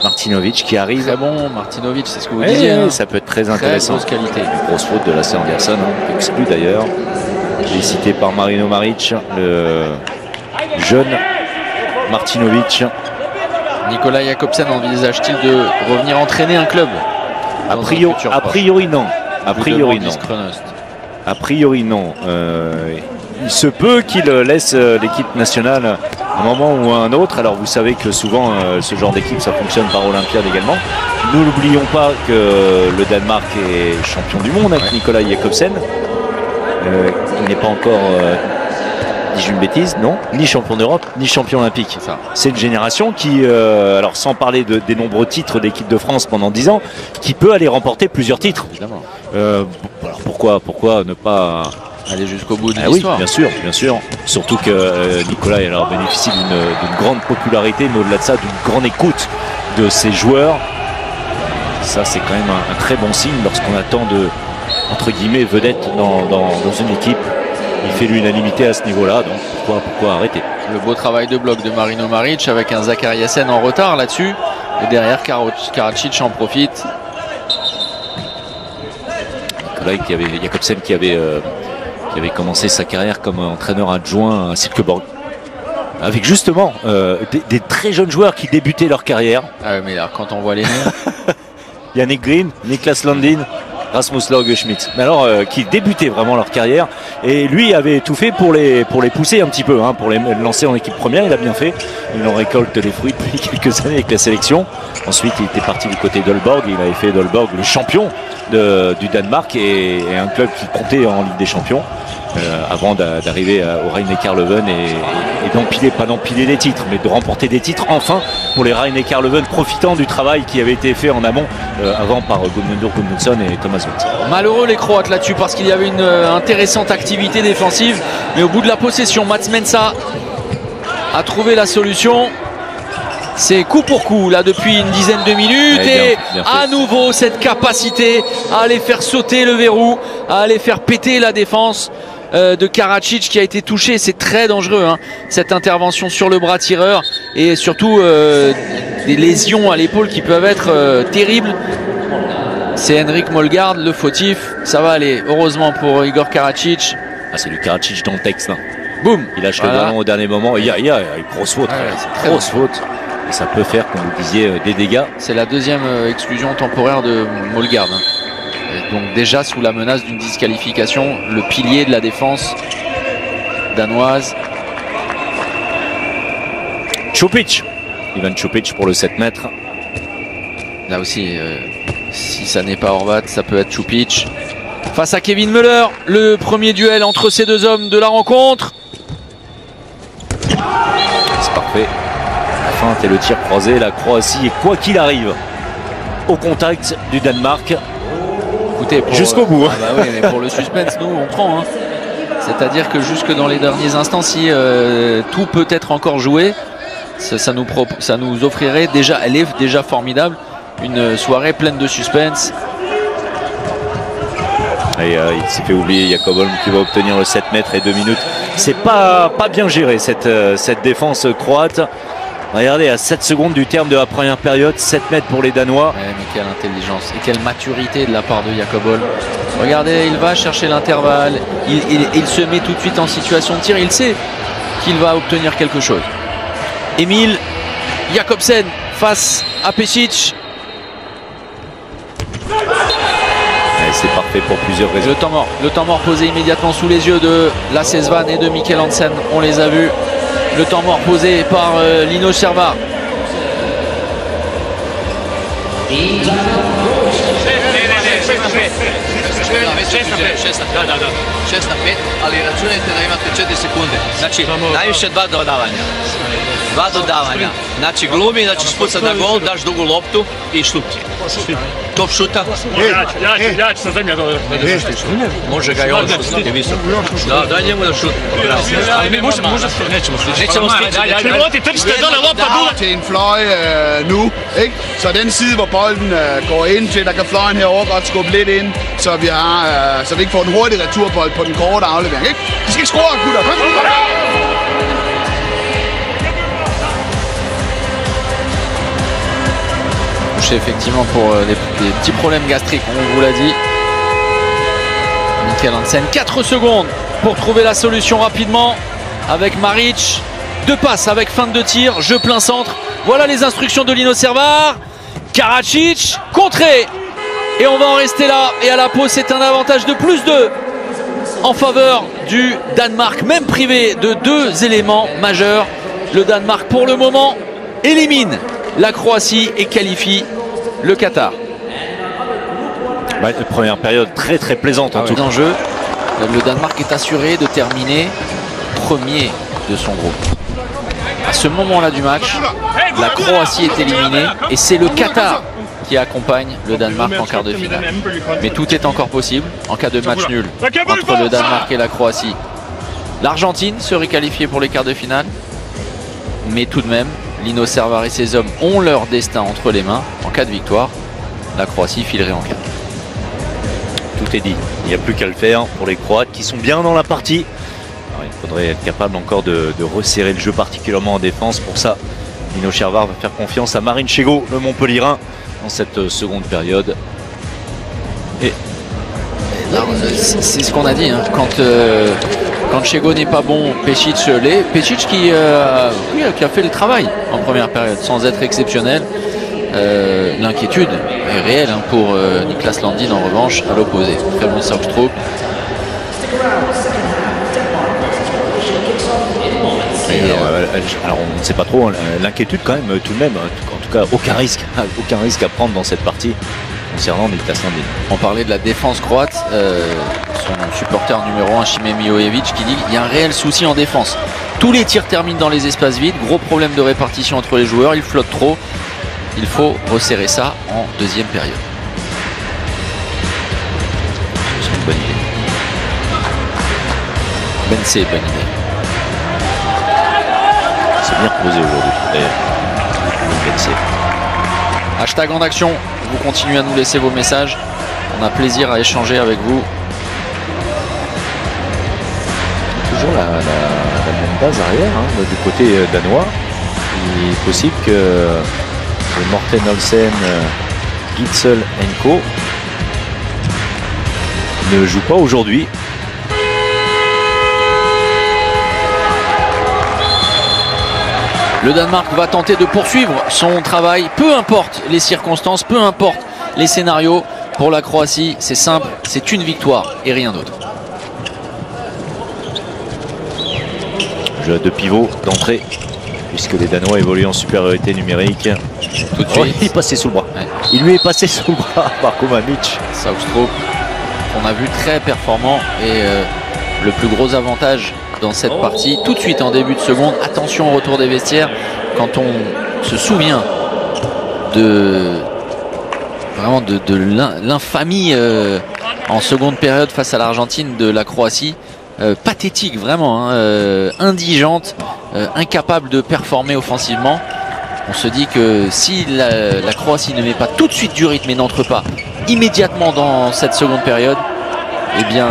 Martinovic qui arrive. Très bon, Martinovic, c'est ce que vous disiez. Hein. Ça peut être très intéressant. Grosse qualité. Une grosse faute de Lasse Anderson, exclu d'ailleurs. Félicité par Marino Maric, le jeune Martinovic. Nicolas Jakobsen envisage-t-il de revenir entraîner un club? A priori non. A priori non. Il se peut qu'il laisse l'équipe nationale à un moment ou à un autre. Alors vous savez que souvent ce genre d'équipe ça fonctionne par Olympiade également. Nous n'oublions pas que le Danemark est champion du monde avec Nicolas Jakobsen. Il n'est pas encore, dis-je une bêtise, non, ni champion d'Europe, ni champion olympique. C'est une génération qui, alors sans parler des nombreux titres d'équipe de France pendant 10 ans, qui peut aller remporter plusieurs titres. Évidemment. Alors pourquoi ne pas aller jusqu'au bout de l'histoire? Oui, bien sûr. Surtout que Nicolas alors, bénéficie d'une grande popularité, mais au-delà de ça, d'une grande écoute de ses joueurs. Ça, c'est quand même un très bon signe lorsqu'on attend entre guillemets vedette dans une équipe. Il fait l'unanimité à ce niveau-là, donc pourquoi arrêter? Le beau travail de bloc de Marino Maric avec un Zakariasen en retard là-dessus. Et derrière, Karacic en profite. Jakobsen qui avait commencé sa carrière comme entraîneur adjoint à Silkeborg. Avec justement des très jeunes joueurs qui débutaient leur carrière. Ah oui, mais là, quand on voit les noms... Yannick Green, Niklas Landin, Rasmus Lauge-Schmidt, mais alors qui débutaient vraiment leur carrière, et lui avait tout fait pour les pousser un petit peu, pour les lancer en équipe première. Il a bien fait, il en récolte les fruits depuis quelques années avec la sélection. Ensuite il était parti du côté d'Aalborg, il avait fait d'Aalborg le champion du Danemark et un club qui comptait en Ligue des Champions, avant d'arriver au Rhein-Neckar Leuven et pas d'empiler les titres, mais de remporter des titres enfin pour les Rhein-Neckar Leuven, profitant du travail qui avait été fait en amont avant par Gudmundur Gudmundsson et Thomas Vogt. Malheureux les Croates là-dessus parce qu'il y avait une intéressante activité défensive, mais au bout de la possession, Mats Mensa a trouvé la solution. C'est coup pour coup là depuis une dizaine de minutes et à nouveau cette capacité à aller faire sauter le verrou, à aller faire péter la défense de Karacic qui a été touché. C'est très dangereux cette intervention sur le bras tireur et surtout des lésions à l'épaule qui peuvent être terribles. C'est Henrik Molgaard le fautif. Ça va aller heureusement pour Igor Karacic. C'est du Karacic dans le texte là. Boum, il lâche le ballon au dernier moment. Il y a une grosse faute, grosse faute. Et ça peut faire, comme vous disiez, des dégâts. C'est la deuxième exclusion temporaire de Molgaard. Donc déjà sous la menace d'une disqualification, le pilier de la défense danoise. Čupić, Ivan Čupić pour le 7 mètres. Là aussi, si ça n'est pas Horvat, ça peut être Čupić. Face à Kevin Müller, le premier duel entre ces deux hommes de la rencontre. C'est parfait. La feinte et le tir croisé, la Croatie est quoi qu'il arrive au contact du Danemark. Écoutez, jusqu'au bout. Ah bah oui, mais pour le suspense, nous on prend. C'est-à-dire que jusque dans les derniers instants, si tout peut être encore joué, ça nous offrirait déjà, elle est déjà formidable, une soirée pleine de suspense. Et il s'est fait oublier Jakob Holm qui va obtenir le 7 mètres et 2 minutes. C'est pas bien géré cette défense croate. Regardez, à 7 secondes du terme de la première période, 7 mètres pour les Danois. Ouais, mais quelle intelligence et quelle maturité de la part de Jakob Holm. Regardez, il va chercher l'intervalle, il se met tout de suite en situation de tir, il sait qu'il va obtenir quelque chose. Emil Jakobsen face à Pešić. C'est parfait pour plusieurs raisons. Le temps mort posé immédiatement sous les yeux de Lasse Svan et de Mikkel Hansen, on les a vus. Le temps mort posé par Lino Serva. ali računajte da imate 4 sekunde. Znači, najviše 2 dodavanja. 2 dodavanja. Znači, glumi da ćeš spucati na gol, daš dugu loptu i šut. Top šuta. Ja ću sa zemlja dole. Može ga i on šutiti visoko. Da, daj njemu da šut. Ali mi možemo stići. Nećemo stići. Piloti, trčite dole, lopta dole. Til en fløj nu, ikke? Så den side, hvor bolden går ind til, der kan fløjen herover godt skubbe lidt ind, så vi har, så vi ikke får en hurtig returbold på den korte aflevering, ikke? De skal ikke score, gutter. Kom. Touché effectivement pour des petits problèmes gastriques, on vous l'a dit. Mikkel Hansen, 4 secondes pour trouver la solution rapidement avec Maric. 2 passes avec feinte de tir, jeu plein centre. Voilà les instructions de Lino Servar. Karacic, contré. Et on va en rester là. Et à la pause, c'est un avantage de +2 en faveur du Danemark, même privé de 2 éléments majeurs. Le Danemark, pour le moment, élimine la Croatie et qualifie le Qatar. Première période très plaisante en tout cas. En jeu, le Danemark est assuré de terminer premier de son groupe. À ce moment-là du match, la Croatie est éliminée et c'est le Qatar qui accompagne le Danemark en quart de finale. Mais tout est encore possible en cas de match nul entre le Danemark et la Croatie. L'Argentine serait qualifiée pour les quarts de finale, mais tout de même, Lino Servar et ses hommes ont leur destin entre les mains. En cas de victoire, la Croatie filerait en quart. Tout est dit, il n'y a plus qu'à le faire pour les Croates qui sont bien dans la partie. Alors, il faudrait être capable encore de resserrer le jeu, particulièrement en défense. Pour ça, Lino Servar va faire confiance à Marin Chego, le Montpellierin, dans cette seconde période. Et c'est ce qu'on a dit, hein. Quand Chego n'est pas bon, Pešić l'est. Pešić qui a fait le travail en première période sans être exceptionnel. L'inquiétude est réelle, hein, pour Niklas Landin en revanche à l'opposé. Très bon Saugstrup. Alors on ne sait pas trop, hein, l'inquiétude quand même tout de même. En tout cas, aucun risque à prendre dans cette partie concernant Niklas Landin. On parlait de la défense croate, son supporter numéro 1 Šime Mijojević qui dit qu'il y a un réel souci en défense. Tous les tirs terminent dans les espaces vides, gros problème de répartition entre les joueurs, ils flottent trop. Il faut resserrer ça en deuxième période. C'est une bonne idée. Bence, bonne idée. C'est bien posé aujourd'hui. Bence. Hashtag en action, vous continuez à nous laisser vos messages. On a plaisir à échanger avec vous. Toujours la même base arrière, hein, du côté danois. Il est possible que Morten Olsen, Gitzel & Co ne joue pas aujourd'hui. Le Danemark va tenter de poursuivre son travail, peu importe les circonstances, peu importe les scénarios. Pour la Croatie, c'est simple, c'est une victoire et rien d'autre. Jeu de pivot d'entrée, puisque les Danois évoluent en supériorité numérique. Tout de suite. Il est passé sous le bras. Ouais. Il lui est passé sous le bras, Marko Mamić. Saugstrup, on a vu très performant et le plus gros avantage dans cette partie, tout de suite en début de seconde, attention au retour des vestiaires, quand on se souvient de vraiment de l'infamie en seconde période face à l'Argentine de la Croatie, pathétique vraiment, hein, indigente, incapable de performer offensivement. On se dit que si la Croatie ne met pas tout de suite du rythme et n'entre pas immédiatement dans cette seconde période, eh bien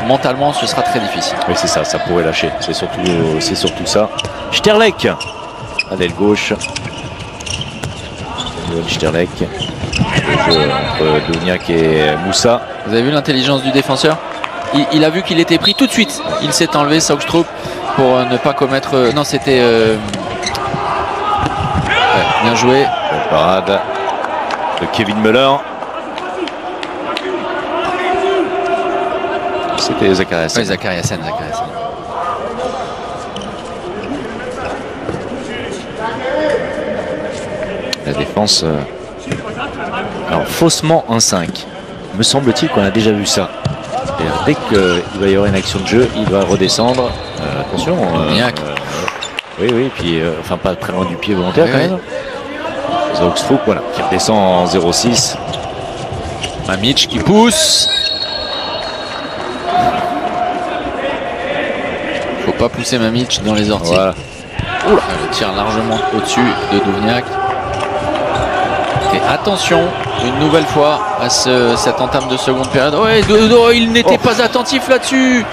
mentalement ce sera très difficile. Oui, c'est ça, ça pourrait lâcher. C'est surtout ça. Sterlek à l'aile gauche. Sterlek. Le jeu entre Doniak et Moussa. Vous avez vu l'intelligence du défenseur? Il a vu qu'il était pris tout de suite. Il s'est enlevé, Saugstrup, pour ne pas commettre... non, c'était... bien joué. Belle parade de Kevin Müller. C'était Zachariasen. Oui, Zachariasen. La défense... alors, faussement 1-5. me semble-t-il qu'on a déjà vu ça. Dès qu'il va y avoir une action de jeu, il va redescendre. Attention. Oui, puis enfin pas très loin du pied volontaire quand même. Zauxfrouk, voilà, qui redescend en 0-6. Mamić qui pousse. Faut pas pousser Mamić dans les orties. Voilà. Oula, elle tire largement au-dessus de Duvniak. Et attention, une nouvelle fois à cette entame de seconde période. Ouais, il n'était pas attentif là-dessus.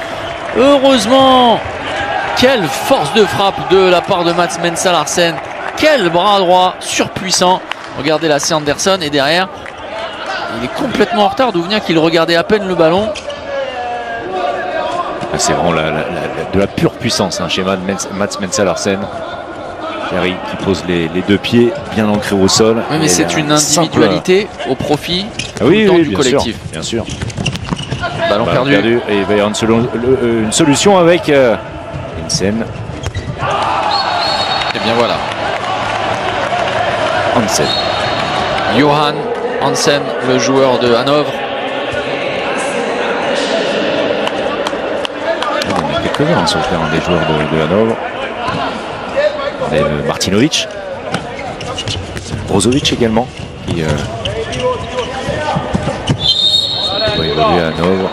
Heureusement. Quelle force de frappe de la part de Mats Mensah-Larsen. Quel bras droit surpuissant. Regardez là, c'est Anderson et derrière, il est complètement en retard. Duvniak, il regardait à peine le ballon. C'est vraiment de la pure puissance, un schéma de Mats Mensah-Larsen. Qui pose les deux pieds bien ancrés au sol. Oui, mais c'est une individualité au profit du collectif. Bien sûr. Ballon perdu. Et il va y avoir une solution avec Hansen. Et bien voilà. Hansen. Johan Hansen, le joueur de Hanovre. Il y en a quelques-uns sur le terrain des joueurs de Hanovre. Martinovic, Brozovic également, qui va évoluer à Hanovre.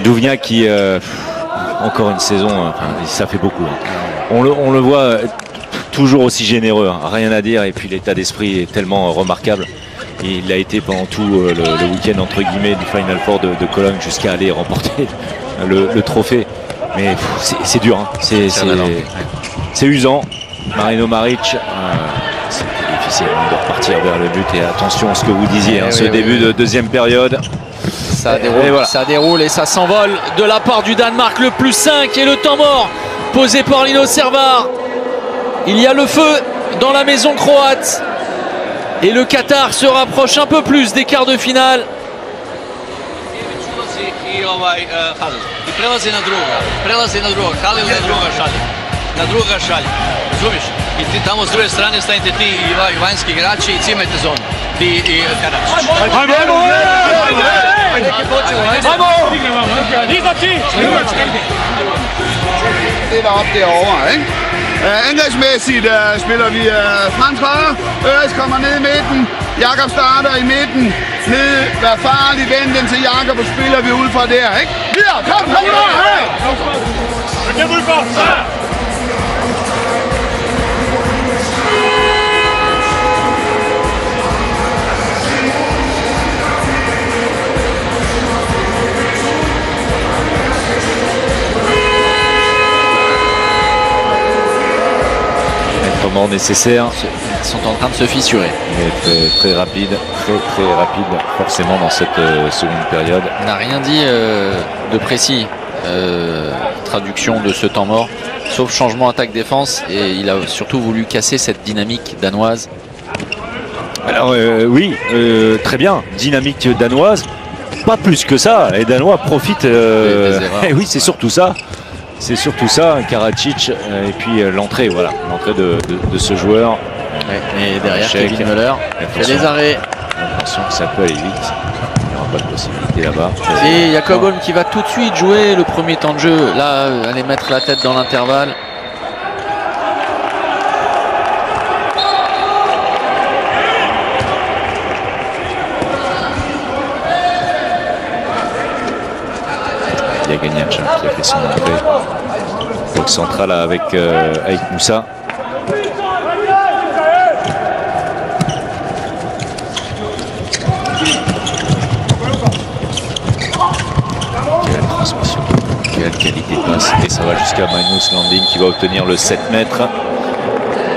Duvniak qui, encore une saison, ça fait beaucoup. On le voit toujours aussi généreux, rien à dire, et puis l'état d'esprit est tellement remarquable. Et il a été pendant tout le week-end entre guillemets du Final Four de Cologne jusqu'à aller remporter le trophée. Mais c'est dur, hein. C'est usant. Marino Maric, c'est difficile de repartir vers le but. Et attention à ce que vous disiez, ce début de deuxième période. Ça déroule, ça déroule et ça s'envole de la part du Danemark. Le +5 et le temps mort posé par Lino Servar. Il y a le feu dans la maison croate. Et le Qatar se rapproche un peu plus des quarts de finale. I prelazi na druga, Halil na druga šalje, razumiš? I ti tamo s druge strane stanite ti i vanjski igrači i cimajte zonu, ti i Karačić. Det er deroppe derovre, ikke? Angrebsmæssigt spiller vi Frans højre, Øres kommer ned i midten, Jakob starter i midten, ned, vær farlig, vend den til Jakob, og spiller vi ud fra der, ikke? Videre, kom, nécessaire. Ils sont en train de se fissurer. Mais très rapide, très rapide forcément dans cette seconde période. On n'a rien dit de précis. Traduction de ce temps mort, sauf changement attaque-défense, et il a surtout voulu casser cette dynamique danoise. Alors oui, très bien, dynamique danoise, pas plus que ça. Les Danois profitent. Oui, c'est surtout ça. C'est surtout ça, Karadzic et puis l'entrée, voilà, l'entrée de ce joueur. Et derrière Kevin Müller, il y a des arrêts. Attention que ça peut aller vite. Il n'y aura pas de possibilité là-bas. Et Jakob Holm qui va tout de suite jouer le premier temps de jeu. Là, aller mettre la tête dans l'intervalle. Il y a Gagnac qui a fait son entrée. Bloc central avec Moussa. Quelle transmission, quelle qualité de passe. Et ça va jusqu'à Magnus Landin qui va obtenir le 7 mètres.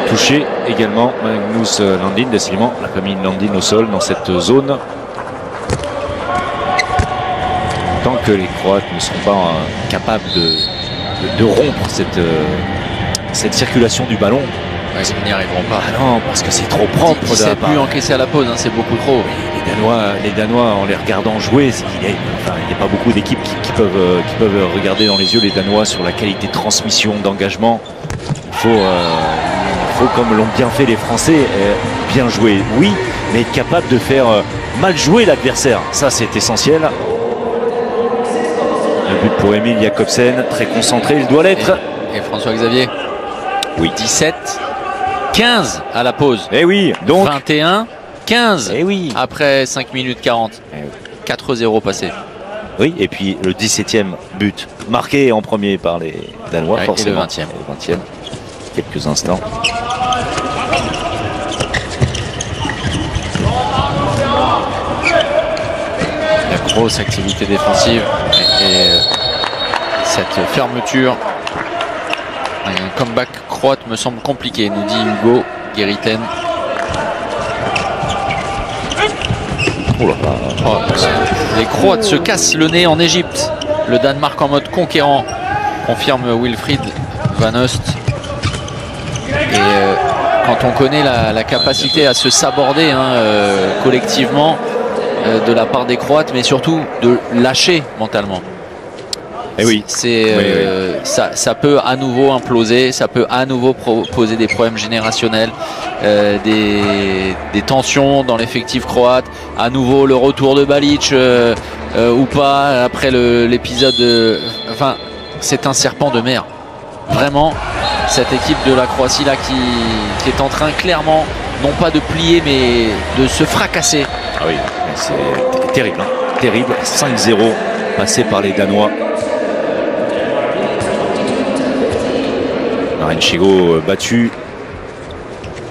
Touché également Magnus Landin, décidément la famille Landin au sol dans cette zone. Tant que les Croates ne seront pas capables de rompre cette circulation du ballon, ils n'y arriveront pas. Ah non, parce que c'est trop propre. Il ne sait plus encaisser à la pause, hein, c'est beaucoup trop. Les Danois, en les regardant jouer, il n'y a pas beaucoup d'équipes qui peuvent regarder dans les yeux les Danois sur la qualité de transmission, d'engagement. Il faut, comme l'ont bien fait les Français, bien jouer, oui, mais être capable de faire mal joué l'adversaire. Ça, c'est essentiel. Le but pour Emil Jakobsen, très concentré, il doit l'être. Et François-Xavier, oui. 17-15 à la pause. Et oui, donc 21-15 oui. après 5 minutes 40. 4-0 passé. Oui, et puis le 17e but marqué en premier par les Danois, ouais, forcément. Et le 20e. Quelques instants. La grosse activité défensive et cette fermeture. Un comeback croate me semble compliqué, nous dit Hugo Gueriten. Les Croates se cassent le nez en Égypte. Le Danemark en mode conquérant, confirme Wilfried Van Ost. Et quand on connaît la capacité à se saborder collectivement de la part des Croates, mais surtout de lâcher mentalement. Et oui. Ça peut à nouveau imploser, ça peut à nouveau poser des problèmes générationnels, des tensions dans l'effectif croate, à nouveau le retour de Balic ou pas après l'épisode. Enfin, c'est un serpent de mer. Vraiment, cette équipe de la Croatie là qui est en train clairement, non pas de plier, mais de se fracasser. Ah oui, c'est terrible, terrible. 5-0 passé par les Danois. Marin Chigo battu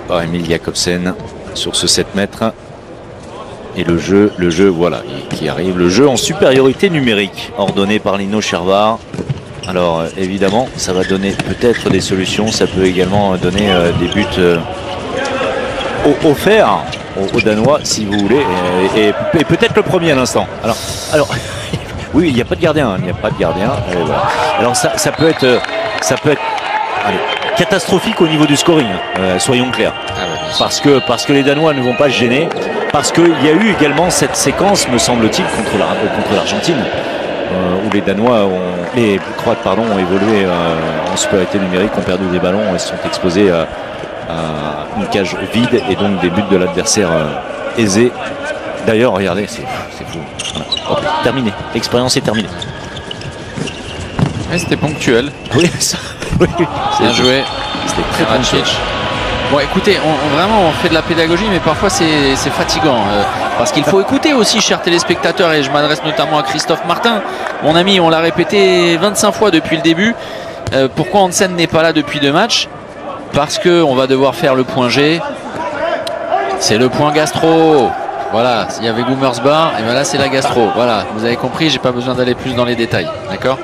par Emil Jakobsen sur ce 7 mètres. Et le jeu voilà, qui arrive. Le jeu en supériorité numérique, ordonné par Lino Schervar. Alors évidemment, ça va donner peut-être des solutions. Ça peut également donner des buts offerts aux Danois, si vous voulez. Et peut-être le premier à l'instant. Alors oui, il n'y a pas de gardien. Il n'y a pas de gardien. Voilà. Alors ça peut être allez, catastrophique au niveau du scoring, soyons clairs. Parce que les Danois ne vont pas se gêner. Parce qu'il y a eu également cette séquence, me semble-t-il, contre l'Argentine, où les Croates ont évolué en supériorité numérique, ont perdu des ballons et se sont exposés à une cage vide et donc des buts de l'adversaire aisés. D'ailleurs, regardez, c'est fou. Voilà. Hop, terminé. L'expérience est terminée. C'était ponctuel. Oui, ça. Oui, bien joué. C'était très ponctuel. Bon, écoutez, on fait de la pédagogie, mais parfois c'est fatigant. Parce qu'il faut écouter aussi, chers téléspectateurs, et je m'adresse notamment à Christophe Martin. Mon ami, on l'a répété 25 fois depuis le début. Pourquoi Hansen n'est pas là depuis 2 matchs? Parce qu'on va devoir faire le point G. C'est le point gastro. Voilà, il y avait Gummersbach, et bien là c'est la gastro. Voilà, vous avez compris, j'ai pas besoin d'aller plus dans les détails. D'accord?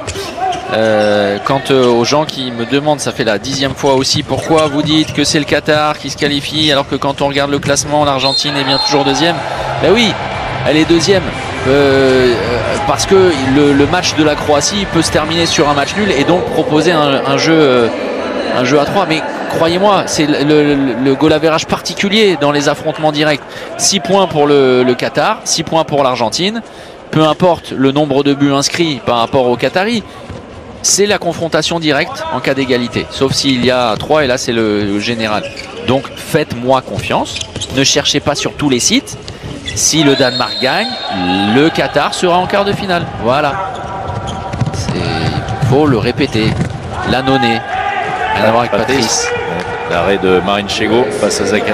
Quant aux gens qui me demandent, ça fait la 10e fois aussi, pourquoi vous dites que c'est le Qatar qui se qualifie alors que quand on regarde le classement, l'Argentine est bien toujours 2e. Ben oui, elle est 2e parce que le match de la Croatie peut se terminer sur un match nul et donc proposer un jeu à 3. Mais croyez-moi, c'est le goal average particulier dans les affrontements directs. 6 points pour le Qatar, 6 points pour l'Argentine. Peu importe le nombre de buts inscrits par rapport aux Qataris. C'est la confrontation directe en cas d'égalité, sauf s'il y a 3 et là c'est le général. Donc faites-moi confiance, ne cherchez pas sur tous les sites. Si le Danemark gagne, le Qatar sera en quart de finale. Voilà. Il faut le répéter. L'annonner. Rien à voir avec Patrice. L'arrêt de Marin Chigo face à Zaka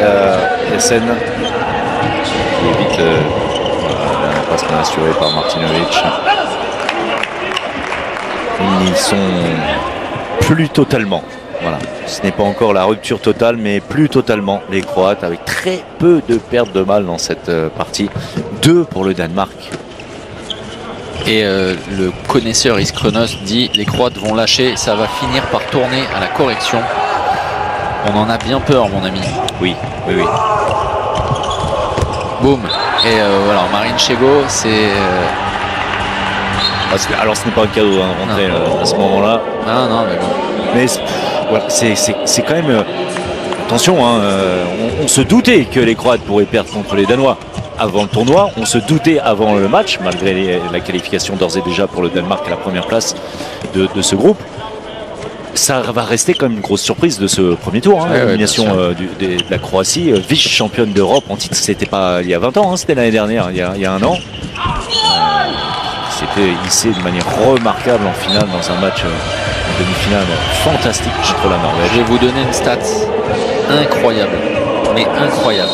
Yassen. Qui évite la passe assurée par Martinovic. Ils sont plus totalement. Voilà. Ce n'est pas encore la rupture totale, mais plus totalement les Croates, avec très peu de pertes de balles dans cette partie. 2 pour le Danemark. Et le connaisseur Iskrenos dit les Croates vont lâcher, ça va finir par tourner à la correction. On en a bien peur, mon ami. Oui. Boum. Et voilà, Marin Chigo, c'est... Alors ce n'est pas un cadeau de rentrer à ce moment-là. Non, mais bon. Mais voilà, c'est quand même... attention, on se doutait que les Croates pourraient perdre contre les Danois avant le tournoi. On se doutait avant le match, malgré la qualification d'ores et déjà pour le Danemark à la première place de ce groupe. ça va rester comme une grosse surprise de ce premier tour, hein, l'élimination de la Croatie, vice-championne d'Europe en titre. C'était pas il y a 20 ans, hein, c'était l'année dernière, il y a un an. C'était hissé de manière remarquable en finale dans un match en demi-finale fantastique contre la Norvège. Je vais vous donner une stat incroyable, mais incroyable.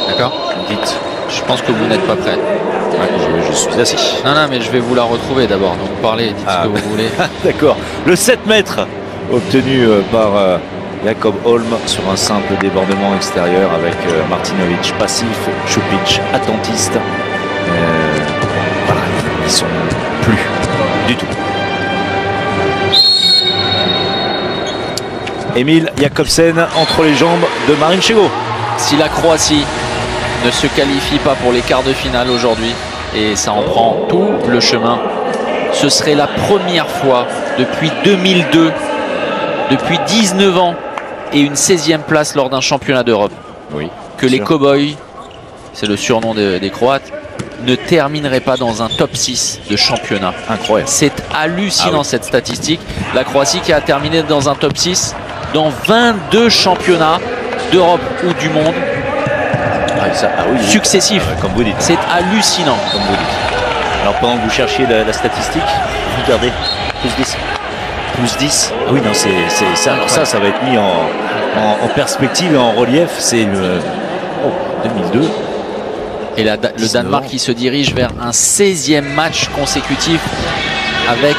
D'accord? Dites. Je pense que vous n'êtes pas prêts. Ouais, je suis assis. Non, mais je vais vous la retrouver d'abord. Donc parlez, dites ce que vous voulez. D'accord. Le 7 mètres obtenu par Jakob Holm sur un simple débordement extérieur avec Martinovic passif, Čupić attentiste. Voilà, ils sont plus du tout. Emil Jakobsen entre les jambes de Marin Šego. Si la Croatie ne se qualifie pas pour les quarts de finale aujourd'hui, et ça en prend tout le chemin, ce serait la première fois depuis 2002, depuis 19 ans et une 16e place lors d'un championnat d'Europe, que les Cowboys, c'est le surnom des Croates, ne termineraient pas dans un top 6 de championnat. Incroyable. C'est hallucinant cette statistique. La Croatie qui a terminé dans un top 6 dans 22 championnats d'Europe ou du monde successifs. Comme vous dites. C'est hallucinant. Comme vous dites. Alors pendant que vous cherchiez la statistique, regardez, plus 10. Plus 10. Ah oui, non, ça va être mis en perspective et en relief. C'est le 2002. Et le Danemark qui se dirige vers un 16e match consécutif avec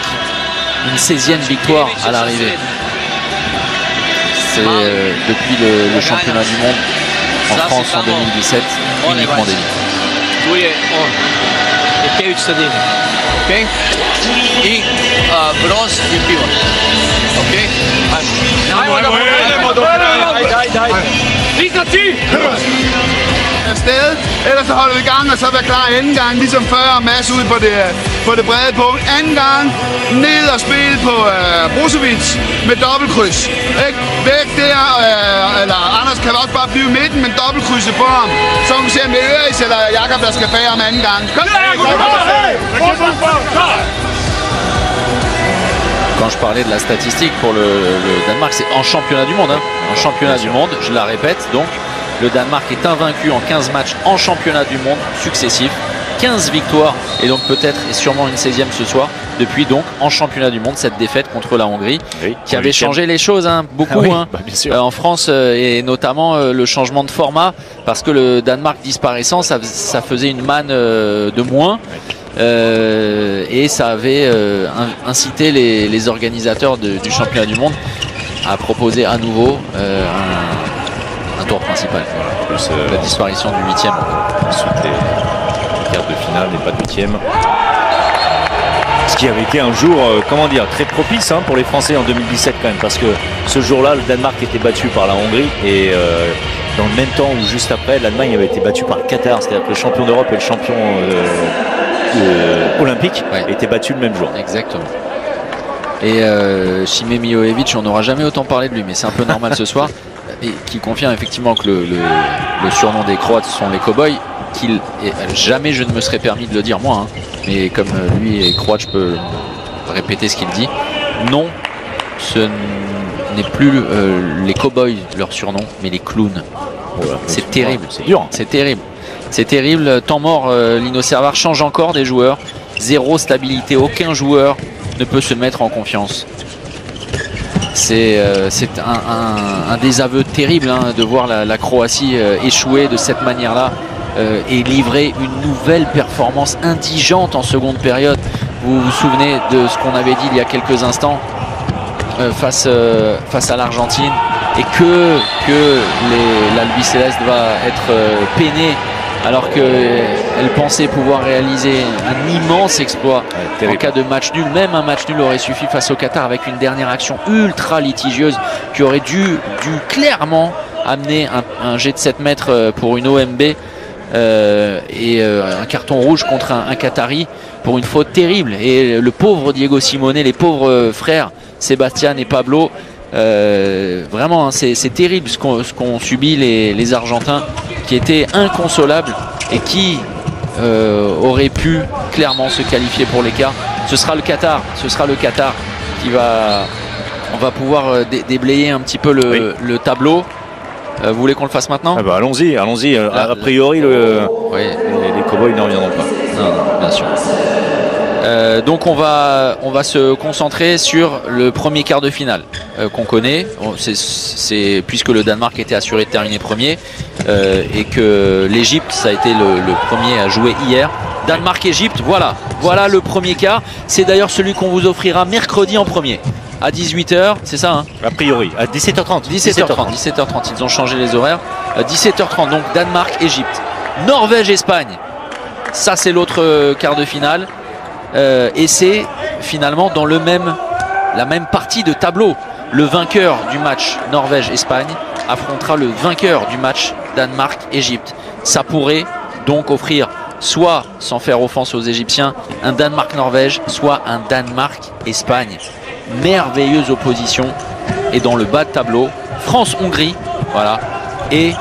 une 16e victoire à l'arrivée. C'est depuis le championnat du monde en France en 2017 uniquement des Tu je on, Jekević Sadini, ok? I Broz je Pivot, ok? Ajde. Lige afsted, ellers så holder vi gang, og så være klar anden gang, ligesom før, og Mads ud på det brede punkt. Anden gang, ned og spille på Brozovic med dobbeltkryds. Ikke? Væk der, eller Anders kan også bare blive i midten, men dobbeltkrydset på ham. Så kan vi se, om det er Øris eller Jakob, der skal bære ham anden gang. Kom! Quand je parlais de la statistique pour le Danemark, c'est en championnat du monde. Hein. En championnat du monde, je la répète, donc le Danemark est invaincu en 15 matchs en championnat du monde successifs. 15 victoires et donc peut-être et sûrement une 16e ce soir. Depuis donc en championnat du monde cette défaite contre la Hongrie qui avait changé les choses beaucoup en France et notamment le changement de format parce que le Danemark disparaissant ça faisait une manne de moins. Et ça avait incité les organisateurs du championnat du monde à proposer à nouveau un tour principal. Plus, la disparition du 8e. Ensuite les quarts de finale et pas de 8e. Ce qui avait été un jour, comment dire, très propice pour les Français en 2017 quand même, parce que ce jour-là, le Danemark était battu par la Hongrie et dans le même temps ou juste après, l'Allemagne avait été battue par le Qatar, c'est-à-dire que le champion d'Europe et le champion olympique étaient battus le même jour. Exactement. Et Šime Mijojević, on n'aura jamais autant parlé de lui, mais c'est un peu normal ce soir, et qui confirme effectivement que le surnom des Croates sont les Cowboys, jamais je ne me serais permis de le dire moi, mais comme lui est croate, je peux répéter ce qu'il dit. Non, ce n'est plus les Cowboys leur surnom, mais les clowns. C'est terrible, c'est dur. C'est terrible. C'est terrible. Temps mort, Lino Servar change encore des joueurs. Zéro stabilité, aucun joueur ne peut se mettre en confiance. C'est un désaveu terrible de voir la Croatie échouer de cette manière-là et livrer une nouvelle performance indigente en seconde période. Vous vous souvenez de ce qu'on avait dit il y a quelques instants face à l'Argentine et que l'Albi Céleste va être peinée alors qu'elle pensait pouvoir réaliser un immense exploit en cas de match nul. Même un match nul aurait suffi face au Qatar avec une dernière action ultra litigieuse qui aurait dû clairement amener un jet de 7 mètres pour une OMB et un carton rouge contre un Qatari pour une faute terrible. Et le pauvre Diego Simeone, les pauvres frères Sébastien et Pablo, vraiment c'est terrible ce qu'ont subi les Argentins, qui étaient inconsolables et qui auraient pu clairement se qualifier pour l'écart. Ce sera le Qatar qui va On va pouvoir déblayer un petit peu le tableau. Vous voulez qu'on le fasse maintenant? Ah bah allons-y, allons-y. A priori, les Cowboys n'en reviendront pas. Non, bien sûr. Donc on va se concentrer sur le premier quart de finale qu'on connaît. C'est puisque le Danemark était assuré de terminer premier et que l'Égypte, ça a été le premier à jouer hier. Danemark-Égypte, voilà le premier quart. C'est d'ailleurs celui qu'on vous offrira mercredi en premier. À 18h, c'est ça hein? A priori, à 17h30. 17h30, ils ont changé les horaires. 17h30, donc Danemark-Égypte. Norvège-Espagne, ça c'est l'autre quart de finale. Et c'est finalement dans la même partie de tableau. Le vainqueur du match Norvège-Espagne affrontera le vainqueur du match Danemark-Égypte. Ça pourrait donc offrir, soit, sans faire offense aux Égyptiens, un Danemark-Norvège, soit un Danemark-Espagne. Merveilleuse opposition. Et dans le bas de tableau, France-Hongrie, voilà, et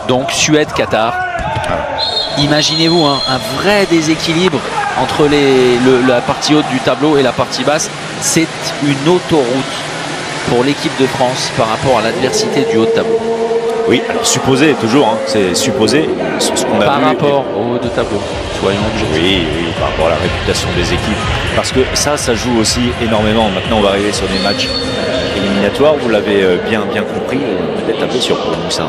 donc Suède-Qatar. Imaginez-vous un vrai déséquilibre entre la partie haute du tableau et la partie basse. C'est une autoroute pour l'équipe de France par rapport à l'adversité du haut de tableau. Oui, alors supposé toujours, hein, c'est supposé ce qu'on a par vu. Par rapport au haut de tableau, soyons objectifs. Oui, par rapport à la réputation des équipes. Parce que ça joue aussi énormément. Maintenant, on va arriver sur des matchs éliminatoires. Vous l'avez bien compris. Peut-être un peu sur pour nous, ça.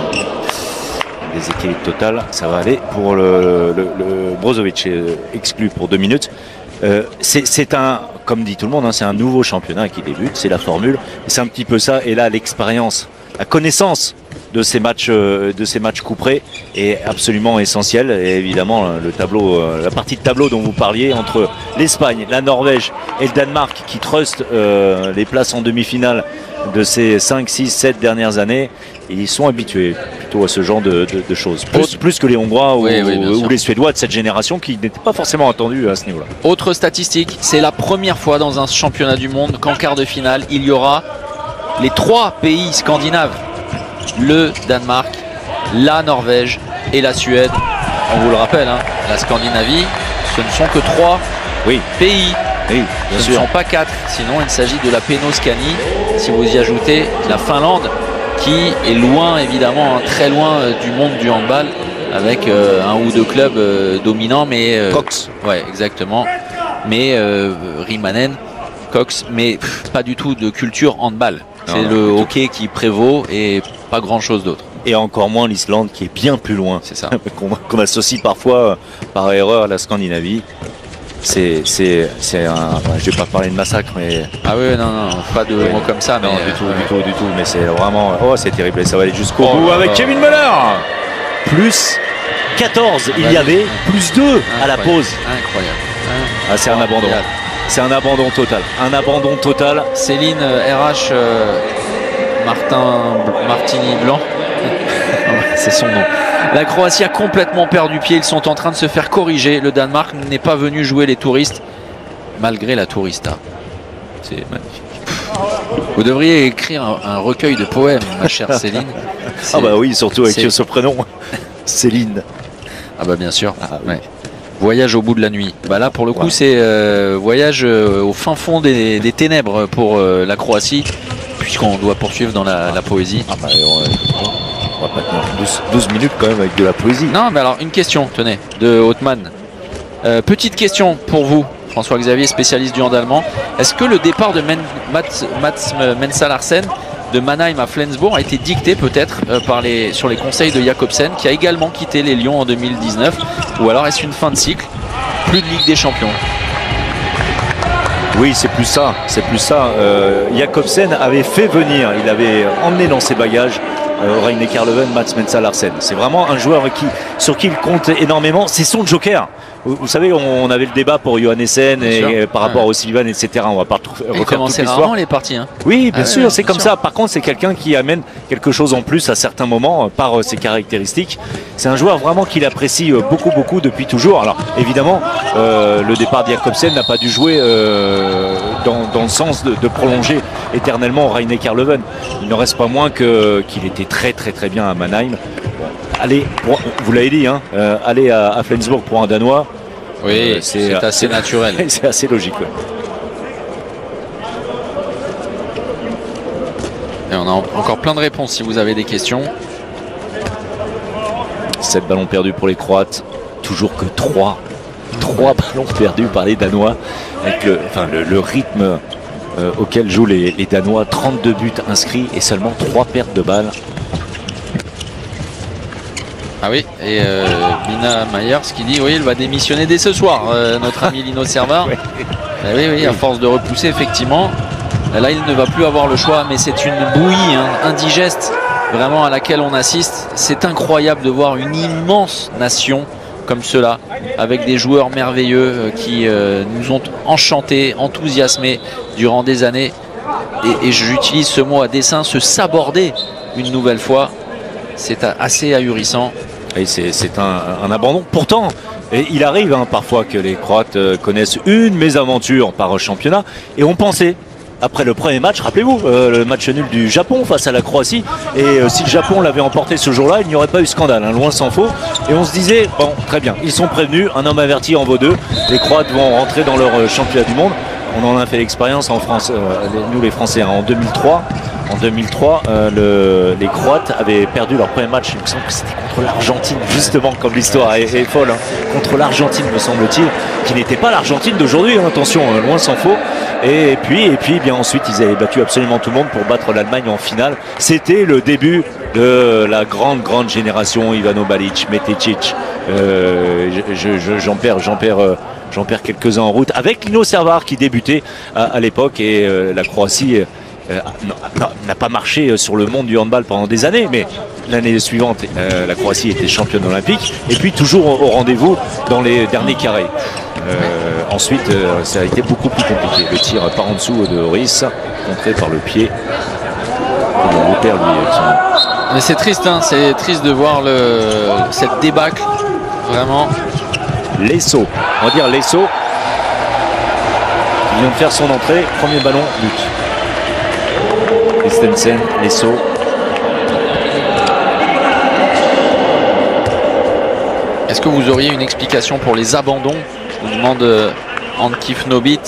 Des équilibres total, ça va aller pour le Brozovic exclu pour 2 minutes. C'est comme dit tout le monde, hein, c'est un nouveau championnat qui débute, c'est la formule. C'est un petit peu ça. Et là, l'expérience, la connaissance de ces matchs couperés est absolument essentielle. Et évidemment, le tableau, la partie de tableau dont vous parliez entre l'Espagne, la Norvège et le Danemark qui trustent les places en demi-finale de ces 5, 6, 7 dernières années, ils sont habitués plutôt à ce genre de choses. Plus que les Hongrois ou les Suédois de cette génération qui n'étaient pas forcément attendus à ce niveau-là. Autre statistique, c'est la première fois dans un championnat du monde qu'en quart de finale, il y aura les 3 pays scandinaves. Le Danemark, la Norvège et la Suède. On vous le rappelle, hein, la Scandinavie, ce ne sont que 3 pays. Oui, ce ne sont pas 4, sinon il s'agit de la Pénoscanie. Si vous y ajoutez la Finlande, qui est loin, évidemment, hein, très loin du monde du handball, avec un ou 2 clubs dominants, mais Cox. Ouais, exactement. Mais Rimanen, Cox, mais pas du tout de culture handball. C'est le hockey qui prévaut et pas grand chose d'autre. Et encore moins l'Islande qui est bien plus loin. C'est ça. qu'on associe parfois par erreur à la Scandinavie. C'est un. Je vais pas parler de massacre, mais. Ah oui, non, pas de mots comme ça. Non, mais du tout. Mais c'est vraiment. Oh, c'est terrible. Et ça va aller jusqu'au bout avec Kevin Muller. Plus 14, il y avait plus 2 à la pause. Incroyable. Ah, c'est un abandon. C'est un abandon total. Un abandon total. Céline RH Martini Blanc. C'est son nom. La Croatie a complètement perdu pied. Ils sont en train de se faire corriger. Le Danemark n'est pas venu jouer les touristes malgré la tourista. C'est magnifique. Vous devriez écrire un recueil de poèmes, ma chère Céline. Ah bah oui, surtout avec ce prénom. Céline. Ah bah bien sûr. Ah, oui. Ouais. Voyage au bout de la nuit. Bah là pour le coup c'est voyage au fin fond des ténèbres pour la Croatie, puisqu'on doit poursuivre dans la poésie. Ah bah, on va pas tenir 12 minutes quand même avec de la poésie. Non mais alors une question, tenez, de Hautmann. Petite question pour vous, François-Xavier, spécialiste du hand allemand. Est-ce que le départ de Mats Mensah-Larsen de Mannheim à Flensburg a été dicté peut-être sur les conseils de Jakobsen, qui a également quitté les Lions en 2019, ou alors est-ce une fin de cycle, plus de Ligue des Champions? Oui, c'est plus ça. Jakobsen avait fait venir, il avait emmené dans ses bagages Reine Karleven, Mats Mensah-Larsen. C'est vraiment un joueur sur qui il compte énormément. C'est son joker. Vous savez, on avait le débat pour Johannesen et par rapport au Sullivan, etc. On va pas refaire toute l'histoire. Les parties. Hein. Oui, bien sûr, c'est comme ça. Par contre, c'est quelqu'un qui amène quelque chose en plus à certains moments par ses caractéristiques. C'est un joueur vraiment qu'il apprécie beaucoup depuis toujours. Alors, évidemment, le départ de Jakobsen n'a pas dû jouer dans le sens de prolonger éternellement Reine Karleven. Il ne reste pas moins qu'il était très bien à Mannheim. Allez, vous l'avez dit, hein, aller à Flensburg pour un Danois. Oui, c'est assez naturel. C'est assez logique. Ouais. Et on a encore plein de réponses si vous avez des questions. 7 ballons perdus pour les Croates. Toujours que 3 ballons perdus par les Danois. Avec le rythme auquel jouent les Danois. 32 buts inscrits et seulement 3 pertes de balles. Ah oui, et Lina Myers qui dit oui, il va démissionner dès ce soir, notre ami Lino Cervar. Ouais. Oui, à force de repousser, effectivement. Là, il ne va plus avoir le choix, mais c'est une bouillie indigeste vraiment à laquelle on assiste. C'est incroyable de voir une immense nation comme cela, avec des joueurs merveilleux qui nous ont enchantés, enthousiasmés durant des années. Et j'utilise ce mot à dessein, se saborder une nouvelle fois. C'est assez ahurissant. Et c'est un abandon. Pourtant, il arrive parfois que les Croates connaissent une mésaventure par championnat. Et on pensait, après le premier match, rappelez-vous, le match nul du Japon face à la Croatie. Et si le Japon l'avait emporté ce jour-là, il n'y aurait pas eu scandale, loin s'en faut. Et on se disait, bon, très bien, ils sont prévenus, un homme averti en vaut deux. Les Croates vont rentrer dans leur championnat du monde. On en a fait l'expérience en France, nous les Français, en 2003. En 2003, les Croates avaient perdu leur premier match. Il me semble que c'était contre l'Argentine, justement, comme l'histoire est folle. Contre l'Argentine, me semble-t-il, qui n'était pas l'Argentine d'aujourd'hui, attention, loin s'en faut. Et puis, bien ensuite, ils avaient battu absolument tout le monde pour battre l'Allemagne en finale. C'était le début de la grande génération. Ivano Balic, Metecic, j'en perds quelques-uns en route, avec Lino Cervar qui débutait à l'époque, et la Croatie n'a pas marché sur le monde du handball pendant des années, mais l'année suivante, la Croatie était championne olympique, et puis toujours au rendez-vous dans les derniers carrés. Ensuite, ça a été beaucoup plus compliqué. Le tir par en dessous de Rhys, contré par le pied. Mais c'est triste, c'est triste de voir cette débâcle, vraiment. Lesso, on va dire Lesso, qui vient de faire son entrée, premier ballon, but. Christensen, Lesso. Est-ce que vous auriez une explication pour les abandons? On demande Ankif Nobit,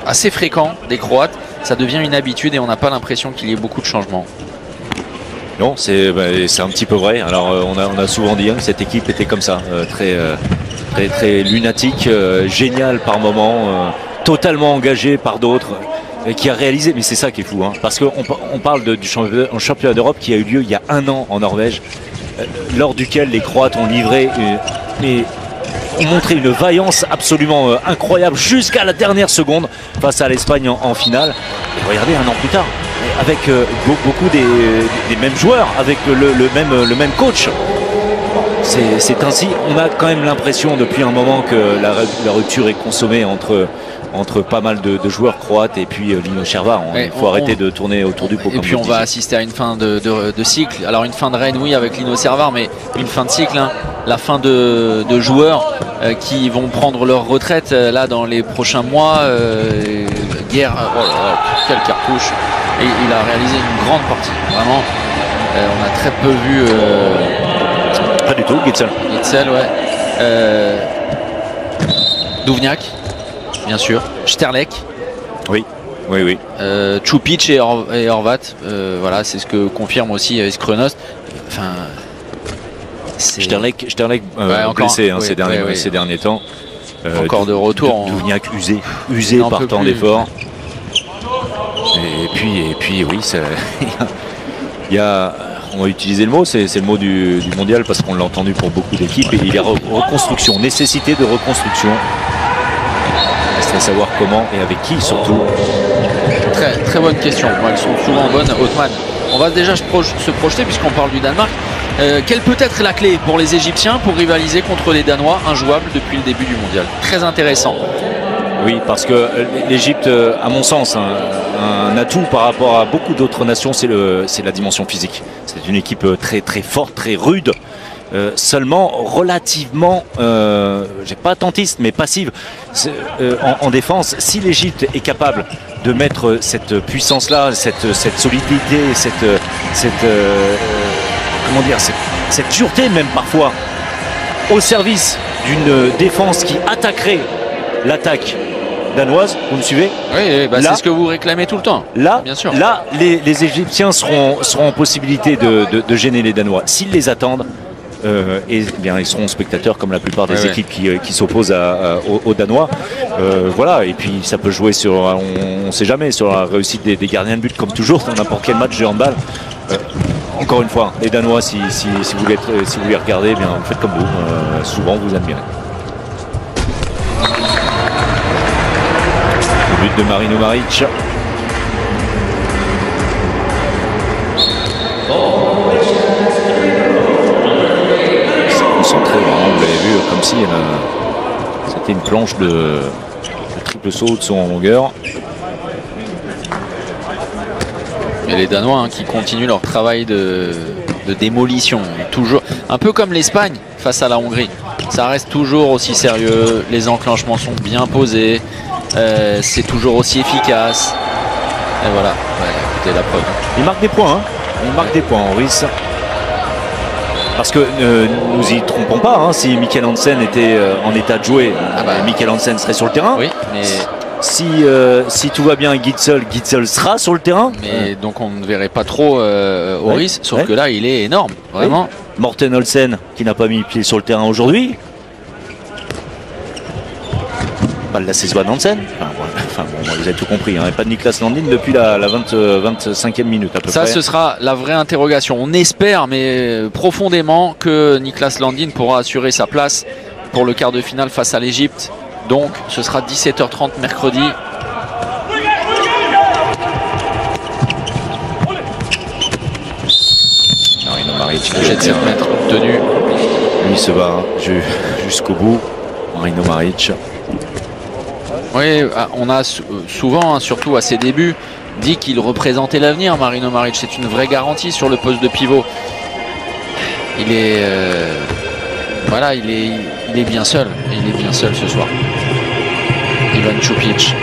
assez fréquent des Croates. Ça devient une habitude et on n'a pas l'impression qu'il y ait beaucoup de changements. Non, c'est un petit peu vrai. Alors on a souvent dit que cette équipe était comme ça, très lunatique, géniale par moments, totalement engagée par d'autres, qui a réalisé. Mais c'est ça qui est fou, parce qu'on parle du championnat d'Europe qui a eu lieu il y a 1 an en Norvège, lors duquel les Croates ont livré ont montré une vaillance absolument incroyable jusqu'à la dernière seconde face à l'Espagne en finale. Et regardez, 1 an plus tard, avec beaucoup des mêmes joueurs, avec le même coach. C'est ainsi. On a quand même l'impression depuis un moment que la rupture est consommée entre pas mal de joueurs croates et puis Lino Cervar. Il faut arrêter de tourner autour du pot. Et puis on va assister à une fin de cycle. Alors une fin de reine, oui, avec Lino Cervar, mais une fin de cycle, la fin de joueurs qui vont prendre leur retraite là dans les prochains mois. Guerre, quelle cartouche. Et il a réalisé une grande partie. Vraiment, on a très peu vu. Pas du tout, Gitzel. Gitzel, ouais. Douvniak, bien sûr. Sterlek. Oui. Čupić et Horvat. Voilà, c'est ce que confirme aussi Skrenost. Enfin, Sterlek encore blessé ces derniers temps. Encore de retour. Douvniak usé par tant d'efforts. Et puis oui, il y a, on va utiliser le mot, c'est le mot du mondial parce qu'on l'a entendu pour beaucoup d'équipes, et il y a reconstruction, nécessité de reconstruction. Reste à savoir comment et avec qui surtout. Très bonne question, elles sont souvent bonnes. Othman, on va déjà se projeter puisqu'on parle du Danemark. Quelle peut être la clé pour les Égyptiens pour rivaliser contre les Danois, injouables depuis le début du mondial? Très intéressant. Oui, parce que l'Égypte, à mon sens, un atout par rapport à beaucoup d'autres nations, c'est la dimension physique. C'est une équipe très forte, très rude, seulement relativement, j'ai pas attentiste, mais passive en défense. Si l'Égypte est capable de mettre cette puissance-là, cette solidité, comment dire, cette dureté même parfois, au service d'une défense qui attaquerait l'attaque danoise, vous me suivez? Oui, bah c'est ce que vous réclamez tout le temps. Là, bien sûr. Là, les Égyptiens seront en possibilité de gêner les Danois. S'ils les attendent, bien, ils seront spectateurs comme la plupart des équipes qui s'opposent aux Danois. Voilà, et puis ça peut jouer sur, on ne sait jamais, sur la réussite des gardiens de but, comme toujours dans n'importe quel match de handball. Encore une fois, les Danois, si vous les regardez, bien, vous faites comme vous. Souvent, vous admirez. Le but de Marino Maric. Concentré, vraiment, vous l'avez vu, comme si c'était une planche de triple saut de son en longueur. Et les Danois qui continuent leur travail de démolition, toujours un peu comme l'Espagne face à la Hongrie. Ça reste toujours aussi sérieux, les enclenchements sont bien posés, c'est toujours aussi efficace. Et voilà, écoutez la preuve. Il marque des points, hein. Il marque des points, Horis. Parce que nous y trompons pas, hein, si Mikkel Hansen était en état de jouer, Mikkel Hansen serait sur le terrain. Oui, mais si tout va bien, Gitzel sera sur le terrain. Mais donc on ne verrait pas trop Horis, sauf que là il est énorme, vraiment. Oui. Morten Olsen qui n'a pas mis le pied sur le terrain aujourd'hui. Pas de la saison Hansen. Vous avez tout compris, hein. Et pas de Niklas Landin depuis la 25e minute à peu près. Ça, ce sera la vraie interrogation. On espère, mais profondément, que Niklas Landin pourra assurer sa place pour le quart de finale face à l'Égypte. Donc, ce sera 17h30 mercredi. Marino Maric, le jet de 7 mètres obtenu. Lui se bat jusqu'au bout. Marino Maric. Oui, on a souvent, surtout à ses débuts, dit qu'il représentait l'avenir. Marino Maric, c'est une vraie garantie sur le poste de pivot. Il est, voilà, il est bien seul. Il est bien seul ce soir. Ivan Čupić.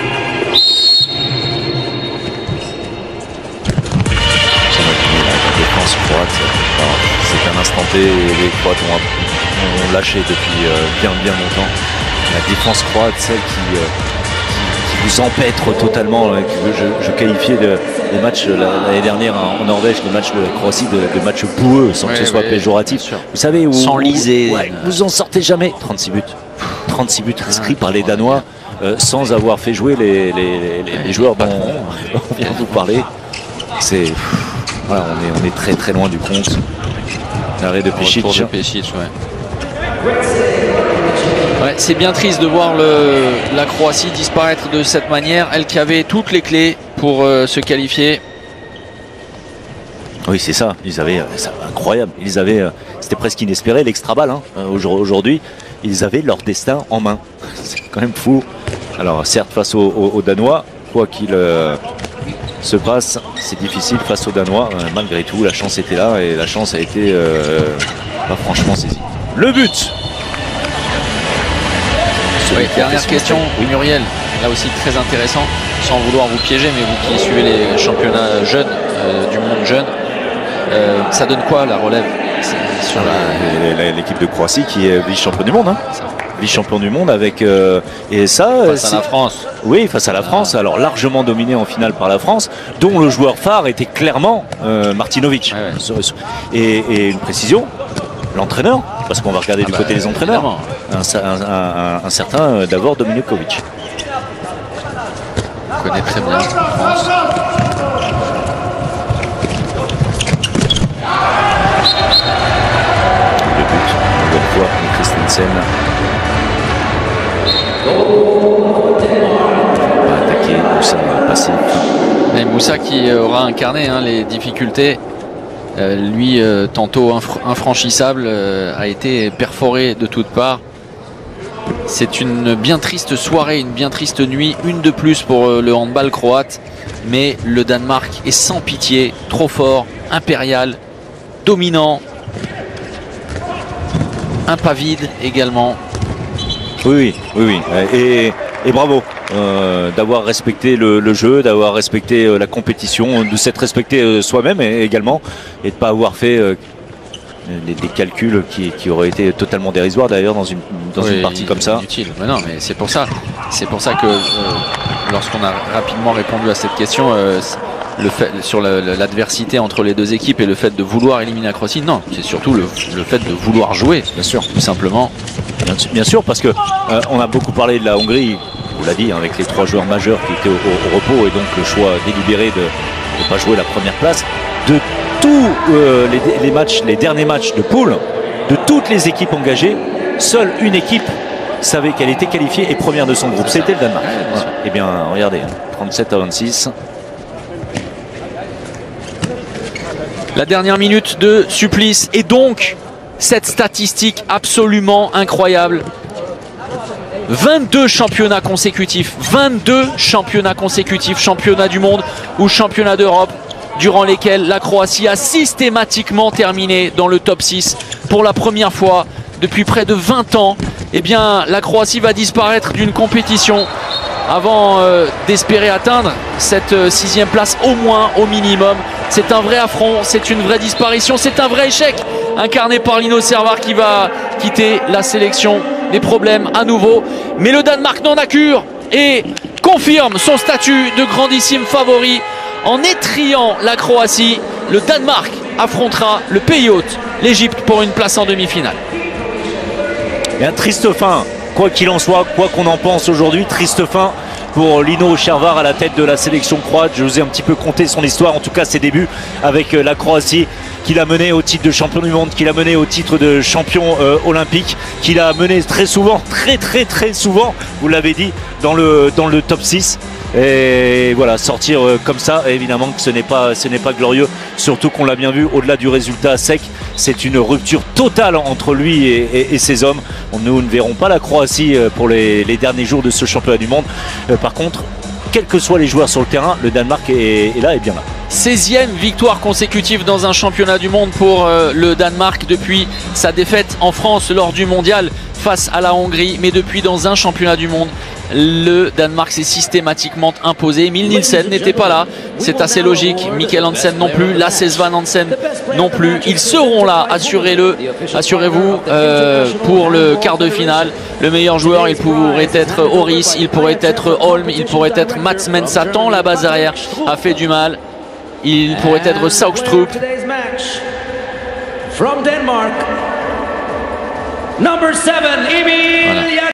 Défense croate. C'est un instant T. Les Croates ont lâché depuis bien longtemps. La défense croate, celle qui vous empêtre totalement. Je qualifiais les matchs l'année dernière en Norvège, les matchs de Croatie de matchs boueux, sans que ce soit péjoratif. Vous savez, sans liser. Vous en sortez jamais. 36 buts. 36 buts inscrits par les Danois sans avoir fait jouer les joueurs dont on vient de vous parler. Voilà, on est très loin du compte. L'arrêt de Pešić. Ouais, c'est bien triste de voir la Croatie disparaître de cette manière. Elle qui avait toutes les clés pour se qualifier. Oui, c'est ça. Incroyable. C'était presque inespéré l'extra-balle. Hein. Aujourd'hui, ils avaient leur destin en main. C'est quand même fou. Alors, certes, face aux Danois, quoi qu'il se passe, c'est difficile face aux Danois. Malgré tout, la chance était là et la chance a été pas franchement saisie. Le but. Oui, dernière question, Muriel, là aussi très intéressant, sans vouloir vous piéger, mais vous qui suivez les championnats jeunes, du monde jeune, ça donne quoi la relève sur l'équipe de Croatie qui est vice-champion du monde, hein. Vice-champion du monde avec et ça face à la France. Oui, face à la France, alors largement dominé en finale par la France, dont le joueur phare était clairement Martinovic. Et une précision, l'entraîneur, parce qu'on va regarder du côté des entraîneurs, un certain Davor Dominikovic. On connaît très bien France. Le but, une nouvelle fois pour Christensen. On va attaquer, Moussa passif. Et Moussa qui aura incarné les difficultés. Lui, tantôt infranchissable, a été perforé de toutes parts. C'est une bien triste soirée, une bien triste nuit, une de plus pour le handball croate. Mais le Danemark est sans pitié, trop fort, impérial, dominant, impavide également. Oui. Et bravo d'avoir respecté le jeu, d'avoir respecté la compétition, de s'être respecté soi-même également, et de ne pas avoir fait des calculs qui auraient été totalement dérisoires d'ailleurs dans une partie comme ça. Inutile. Mais non, mais c'est pour ça que lorsqu'on a rapidement répondu à cette question, sur l'adversité entre les deux équipes et le fait de vouloir éliminer la Croatie, non, c'est surtout le fait de vouloir jouer, bien sûr, tout simplement. Bien sûr, parce que on a beaucoup parlé de la Hongrie, on l'a dit, hein, avec les 3 joueurs majeurs qui étaient au repos et donc le choix délibéré de ne pas jouer la première place. De tous les derniers matchs de poule, de toutes les équipes engagées, seule une équipe savait qu'elle était qualifiée et première de son groupe, c'était le Danemark. Voilà. Et bien, regardez, 37-26. La dernière minute de supplice et donc cette statistique absolument incroyable. 22 championnats consécutifs, championnat du monde ou championnat d'Europe, durant lesquels la Croatie a systématiquement terminé dans le top 6 pour la première fois depuis près de 20 ans. Eh bien, la Croatie va disparaître d'une compétition avant d'espérer atteindre cette 6e place au moins, au minimum. C'est un vrai affront, c'est une vraie disparition, c'est un vrai échec incarné par Lino Servar qui va quitter la sélection. Des problèmes à nouveau, mais le Danemark n'en a cure et confirme son statut de grandissime favori en étriant la Croatie. Le Danemark affrontera le pays hôte, l'Égypte, pour une place en demi-finale. Et un triste fin, quoi qu'il en soit, quoi qu'on en pense aujourd'hui, triste fin pour Lino Servar à la tête de la sélection croate. Je vous ai un petit peu conté son histoire, en tout cas ses débuts avec la Croatie, qu'il a mené au titre de champion du monde, qu'il a mené au titre de champion olympique, qu'il a mené très souvent, très souvent, vous l'avez dit, dans le top 6. Et voilà, sortir comme ça, évidemment que ce n'est pas glorieux, surtout qu'on l'a bien vu, au-delà du résultat sec, c'est une rupture totale entre lui et ses hommes. Nous ne verrons pas la Croatie pour les derniers jours de ce championnat du monde. Par contre, quels que soient les joueurs sur le terrain, le Danemark est là et bien là. 16e victoire consécutive dans un championnat du monde pour le Danemark depuis sa défaite en France lors du mondial face à la Hongrie. Mais depuis, dans un championnat du monde, le Danemark s'est systématiquement imposé. Emil Nielsen n'était pas là, c'est assez logique. Mikkel Hansen non plus, Lasse Svan Hansen non plus. Ils seront là, assurez-vous, pour le quart de finale. Le meilleur joueur, il pourrait être Oris, il pourrait être Holm, il pourrait être Mats Mensah, tant la base arrière a fait du mal. Il pourrait être Saugstrup. From Denmark, number 7, Emil Jakob.